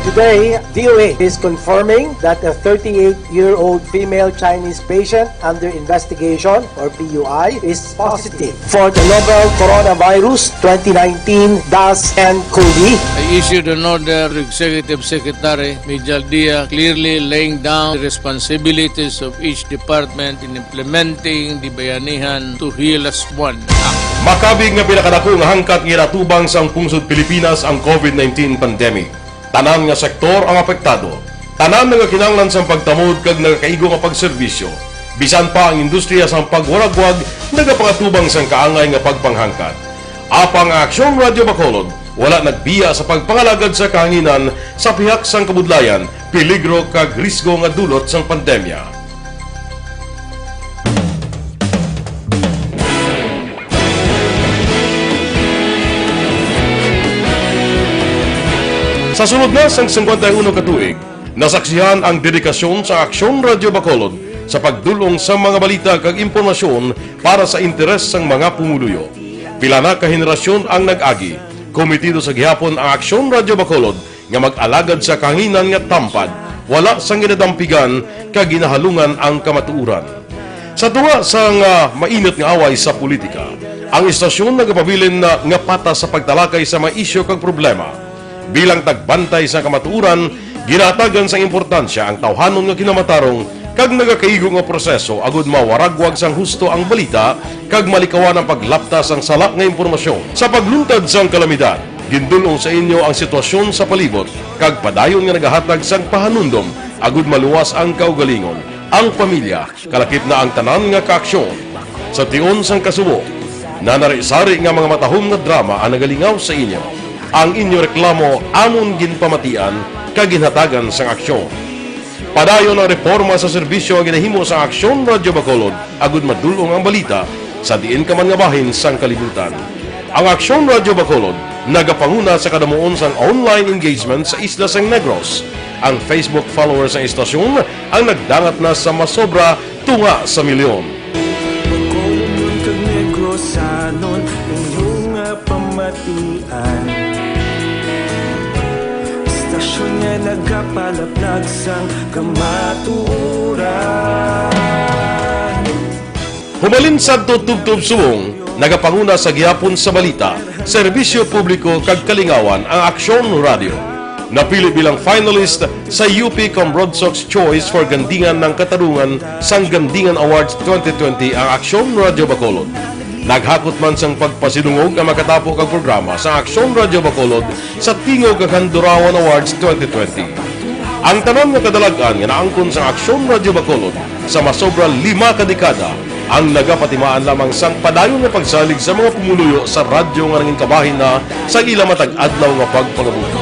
Today, DOA is confirming that a 38-year-old female Chinese patient under investigation, or PUI, is positive for the novel coronavirus 2019-10-CoV. I issued an order, Executive Secretary Major Dia, clearly laying down the responsibilities of each department in implementing the Bayanihan to Heal as One Act. Makabig nga pinakadako nga hangkat nga natubang sa pungsod Pilipinas ang COVID-19 pandemic. Tanan nga sektor ang apektado. Tanan nga kinahanglan sa pagtamod kag nagakaigo nga pagserbisyo. Bisan pa ang industriya sa pagwaragwag nagapangatubang sang kaangay nga pagpanghangkat. Apang Aksyon Radio Bacolod wala nagbiya sa pagpangalagad sa kahanginan sa pihak sang kabudlayan, peligro kag risgo nga dulot sang pandemya. Sa sunod na sang 51 katuig, nasaksihan ang dedikasyon sa Aksyon Radio Bacolod sa pagdulong sa mga balita kag impormasyon para sa interes sang mga pumuluyo. Pila na ka henerasyon ang nag-agi, komitido sa gihapon ang Aksyon Radio Bacolod nga mag-alagad sa kahanginan nga tampad, wala sang ginadampigan kag ginahalungan ang kamatuuran. Sa tunga sang mainit nga away sa politika, ang istasyon nagapabilin na nga pata sa pagtalakay sa mga isyu kag problema. Bilang tagbantay sa kamatuuran, ginatagan sa importansya ang tawhanon nga kinamatarong kag nagakaigo nga proseso agud mawaragwag sang husto ang balita kag malikawan ang paglaptas ang sala nga impormasyon. Sa pagluntad sang kalamidad, gindulong sa inyo ang sitwasyon sa palibot kag padayon nga nagahatag sang pahanundom agud maluwas ang kaugalingon, ang pamilya, kalakip na ang tanan nga kaaksyon. Sa tion sang kasubo, nanari-sari nga mga matahom nga drama ang nagalingaw sa inyo. Ang inyo reklamo amon ginpamatian kag ginhatagan sang aksyon. Padayon ang reforma sa serbisyo ang ginahimo sa Aksyon Radio Bacolod agud madulong ang balita sa diin ka man nga bahin sang kalibutan. Ang Aksyon Radio Bacolod nagapanguna sa kadamuon sang online engagement sa Isla San Negros. Ang Facebook followers ng istasyon ang nagdangat na sa masobra tunga sa milyon. Bacolod kag Negros anon inyong pamatian. Stasyon nga nagapalaplag sang kamaturan. Humalin sa tutubtub subong, nagapanguna sa gihapon sa balita, serbisyo publiko kag kalingawan ang Aksyon Radio. Napili bilang finalist sa UP Broadsox Choice for Gandingan ng Katarungan sang Gandingan Awards 2020 ang Aksyon Radio Bacolod. Naghakot man sang pagpasidungog ang makatapo kag programa sa Aksyon Radio Bacolod sa Tingog kag Handurawan Awards 2020. Ang tanan nga kadalagan nga naangkon sa Aksyon Radio Bacolod sa masobra 5 ka dekada ang nagapatimaan lamang sang padayon nga pagsalig sa mga pumuluyo sa radyo nga nangin kabahin na sa ila matag adlaw nga pagpangabuhi.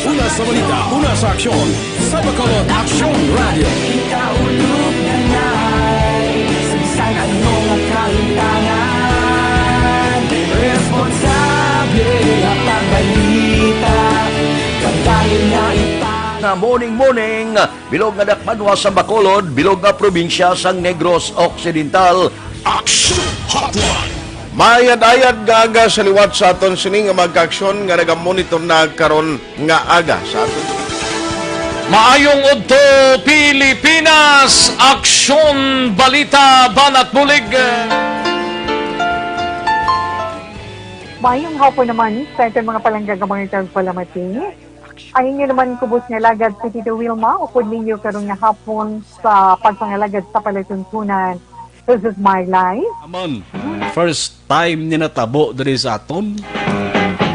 Una sa balita, una sa aksyon, sa Bacolod Aksyon Radio. Ikaulog na na'y sabisan anong kahintangan. Responsable ang pagbalita, kagaya na nga morning, bilog nga dakpanwa sa Bacolod, bilog nga probinsya sang Negros Occidental. Aksyon Hotline. Mayad-ayad nga aga sa liwat sa aton sini nga magkaaksyon nga nagamonitor na karon nga aga sa aton. Maayong udto Pilipinas, Aksyon Balita Banat Bulig. Mayong hapon naman sa ating mga palanggagamang itang palamati. Ay inyo naman kubos nga lagad sa Tito Wilma, upod ninyo karong nga hapon sa pagpangalagad sa palatuntunan. This is my life. Amon, first time ni natabo diri sa aton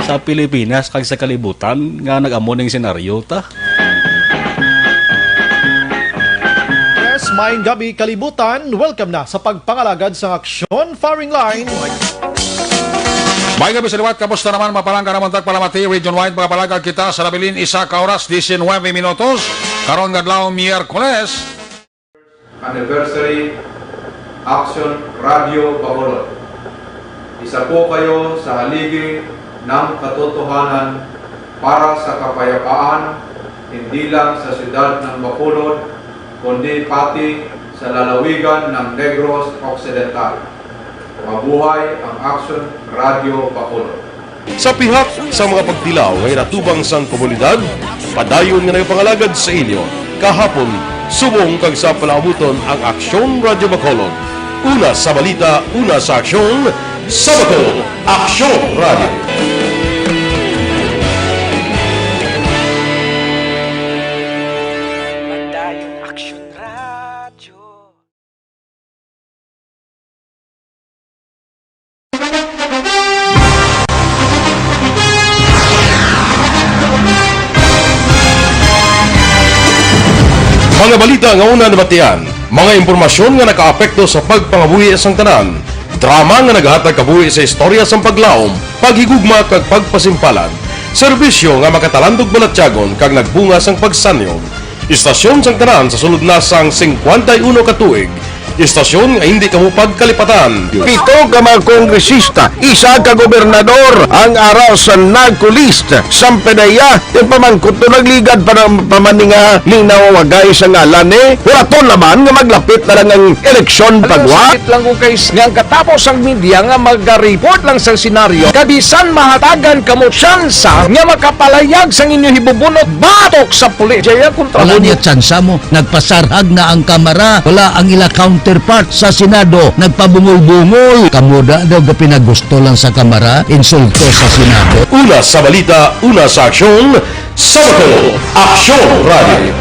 sa sa Pilipinas kag sa kalibutan nga nag-amo ning senaryo ta. Yes, maayong gabi kalibutan. Welcome na sa pagpangalagad sa Aksyon Firing Line. May gabi sa liwat, kamusta naman mapalangga naman tagpalamati, region-wide mga palagag kita sa Nabilin, isa ka oras, 19 minutos, karon ngadlaw Miyerkules. Anniversary Aksyon Radio Bacolod. Isa po kayo sa haligi ng katotohanan para sa kapayapaan, hindi lang sa siyudad ng Bacolod, kundi pati sa lalawigan ng Negros Occidental. Mabuhay ang Aksyon Radio Bacolod. Sa pihak sa mga pagtilaw ngay natubang sang komunidad, padayon nga nagpangalagad sa inyo. Kahapon, subong kag sa palaabuton ang Aksyon Radio Bacolod. Una sa balita, una sa aksyon, sa Bacolod, Aksyon Radio. Mga balita nga una nabatian, mga impormasyon nga nakaapekto sa pagpangabuhi sang tanan, drama nga naghatag kabuhi sa istorya sang paglaom, paghigugma kag pagpasimpalan, serbisyo nga makatalandog balatyagon kag nagbunga sang pagsanyog, istasyon sang tanan sa sulod na sang 51 katuig, istasyon nga hindi kamo pagkalipatan. 7 ka mga kongresista, isa ka gobernador ang araw sa nagkulist sa pedaya yung pamangkot to nagligad para pamaninga linaw wagay sa ngalan wala to naman nga maglapit na lang ang eleksyon pagwa. Sakit lang ko guys nga katapos ang media nga mag-report lang sa senaryo kabisan mahatagan kamo tsansa nga makapalayag sang inyo hibubunot batok sa pulis. Jaya kontra Wala niya tsansa mo, nagpasarhag na ang kamera, wala ang ila counterpart sa Senado, nagpabungol-bungol. Kamuda daw ga pinagusto lang sa kamera, insulto sa Senado. Una sa balita, una sa aksyon, sa Bacolod, Aksyon Radio.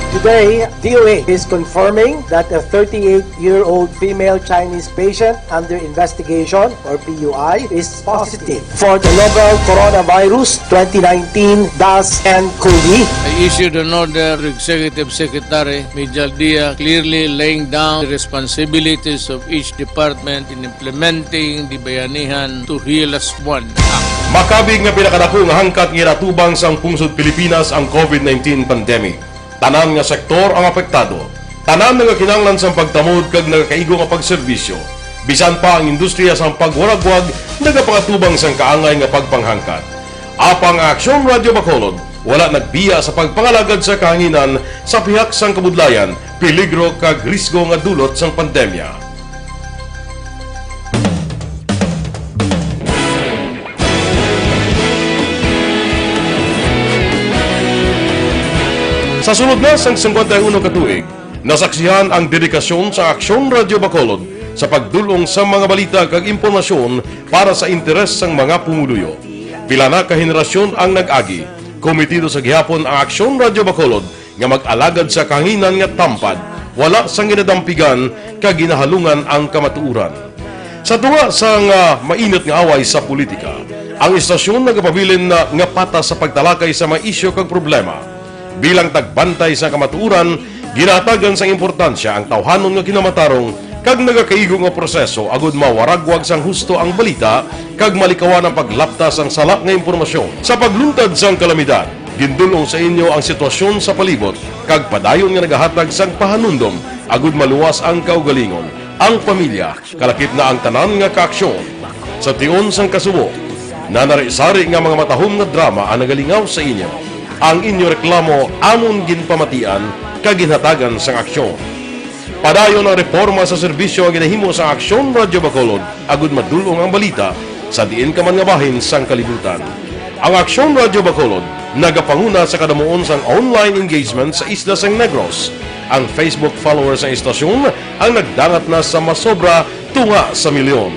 Today, DOA is confirming that a 38-year-old female Chinese patient under investigation, or PUI, is positive for the novel coronavirus 2019-nCoV. I issued an order to Executive Secretary Mijal Dia clearly laying down the responsibilities of each department in implementing the Bayanihan to Heal as One Act. Makabig nga pinakadako nga hangkat nga natubang sang pungsod Pilipinas ang COVID-19 pandemic. Tanan nga sektor ang apektado. Tanan nga kinahanglan sang pagtamod kag nagakaigo nga pagserbisyo. Bisan pa ang industriya sang pagwaragwag nagapangatubang sang kaangay nga pagpanghangkat. Apang Aksyon Radio Bacolod wala nagbiya sa pagpangalagad sa kahanginan sa pihak sang kabudlayan, peligro kag risgo nga dulot sang pandemya. Sa sunod na sang 51 katuig, nasaksihan ang dedikasyon sa Aksyon Radio Bacolod sa pagdulong sa mga balita kag impormasyon para sa interes sang mga pumuluyo. Pila na ka henerasyon ang nag-agi, komitido sa gihapon ang Aksyon Radio Bacolod nga mag-alagad sa kahanginan nga tampad, wala sang ginadampigan kag ginahalungan ang kamatuuran. Sa tunga sang mainit nga away sa politika, ang istasyon nagapabilin na nga patas sa pagtalakay sa mga isyu kag problema. Bilang tagbantay sa kamatuuran, ginatagan sa importansya ang tawhanon nga kinamatarong kag nagakaigo nga proseso agud mawaragwag sang husto ang balita kag malikawan ang paglaptas ang sala nga impormasyon. Sa pagluntad sang kalamidad, gindulong sa inyo ang sitwasyon sa palibot kag padayon nga nagahatag sang pahanundom agud maluwas ang kaugalingon, ang pamilya, kalakip na ang tanan nga kaaksyon. Sa tion sang kasubo, nanari-sari nga mga matahom nga drama ang nagalingaw sa inyo. Ang inyo reklamo amon ginpamatian kaginhatagan sang aksyon. Padayon ang reforma sa serbisyo nga ginahimo sa Aksyon Radio Bacolod agud madulong ang balita sa diin ka man nga bahin sang kalibutan. Ang Aksyon Radio Bacolod nagapanguna sa kadamuon sang online engagement sa isla sang Negros. Ang Facebook followers sa istasyon ang nagdangat na sa masobra tunga sa milyon.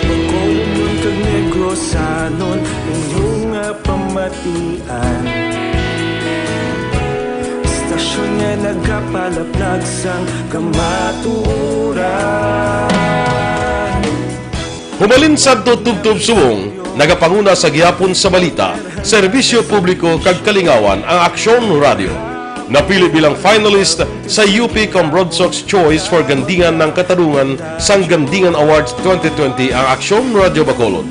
Bacolod kag Negros anon inyong pamatian. Istasyon nga nagapalaplag sang kamaturan. Humalin sa tutubtub subong, Nagapanguna sa gihapon sa balita, serbisyo publiko kag kalingawan ang Aksyon Radio. Napili bilang finalist sa UP Cambrodsoc's Choice for Gandingan ng Katarungan sang Gandingan Awards 2020 ang Aksyon Radio Bacolod.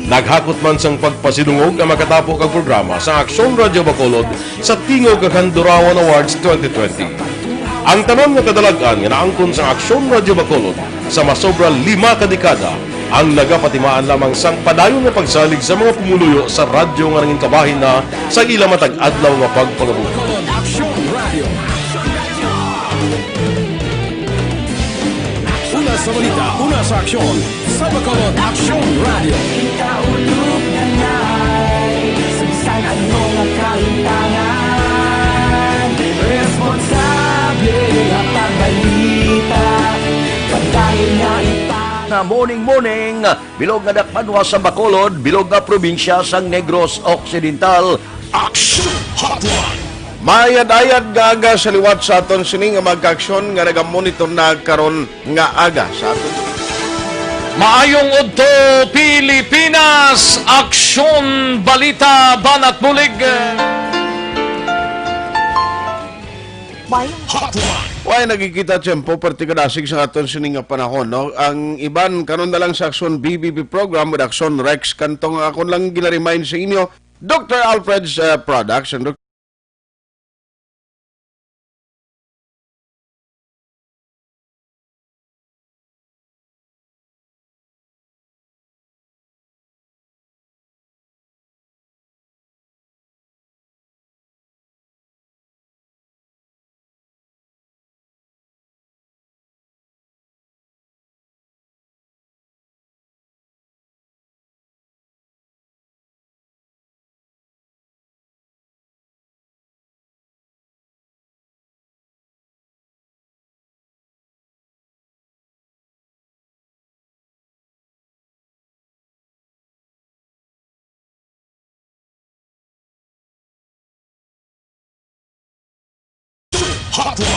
Naghakot man sang pagpasidungog ang makatapo kag programa sa Aksyon Radio Bacolod sa Tingog kag Handurawan Awards 2020. Ang tanon nga kadalagan nga naangkon sa Aksyon Radio Bacolod sa masobra 5 kadekada ang nagapatimaan lamang sang padayon nga pagsalig sa mga pumuluyo sa radyo nga nanging kabahin na sa ila matag adlaw nga pagpangabuhi. Una sa balita, una sa aksyon, sa Bacolod Aksyon Radio. Ikaulog na na'y Saan anong kaintangan Responsable at pagbalita Pagdahil na Na morning, bilog nga dakpanwa sa Bacolod, bilog nga probinsya sang Negros Occidental. Aksyon Hotline! Mayad-ayad nga aga sa liwat sa aton sini nga magka-aksyon nga nagamonitor na karon nga aga sa aton. Maayong udto Pilipinas, Aksyon Balita Banat Bulig. Why nagkikita tiyempo partikadasig sa aton sini nga panahon, no? Ang iban karon na lang sa Aksyon BBB program with Aksyon Rex kantong akon lang gina-remind sa inyo Dr. Alfred's products and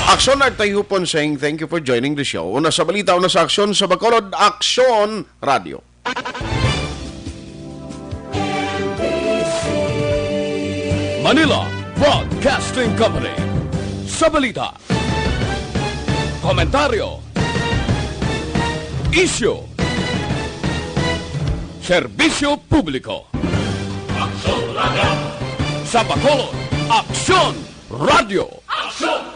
Aksyon at Tayhopon saying thank you for joining the show. Una sa balita, una sa aksyon sa Bacolod Aksyon Radio. Manila Broadcasting Company. Sa balita, komentaryo, issue, serbisyo publiko. Aksyon Radio. Sa Bacolod Aksyon Radio. Aksyon!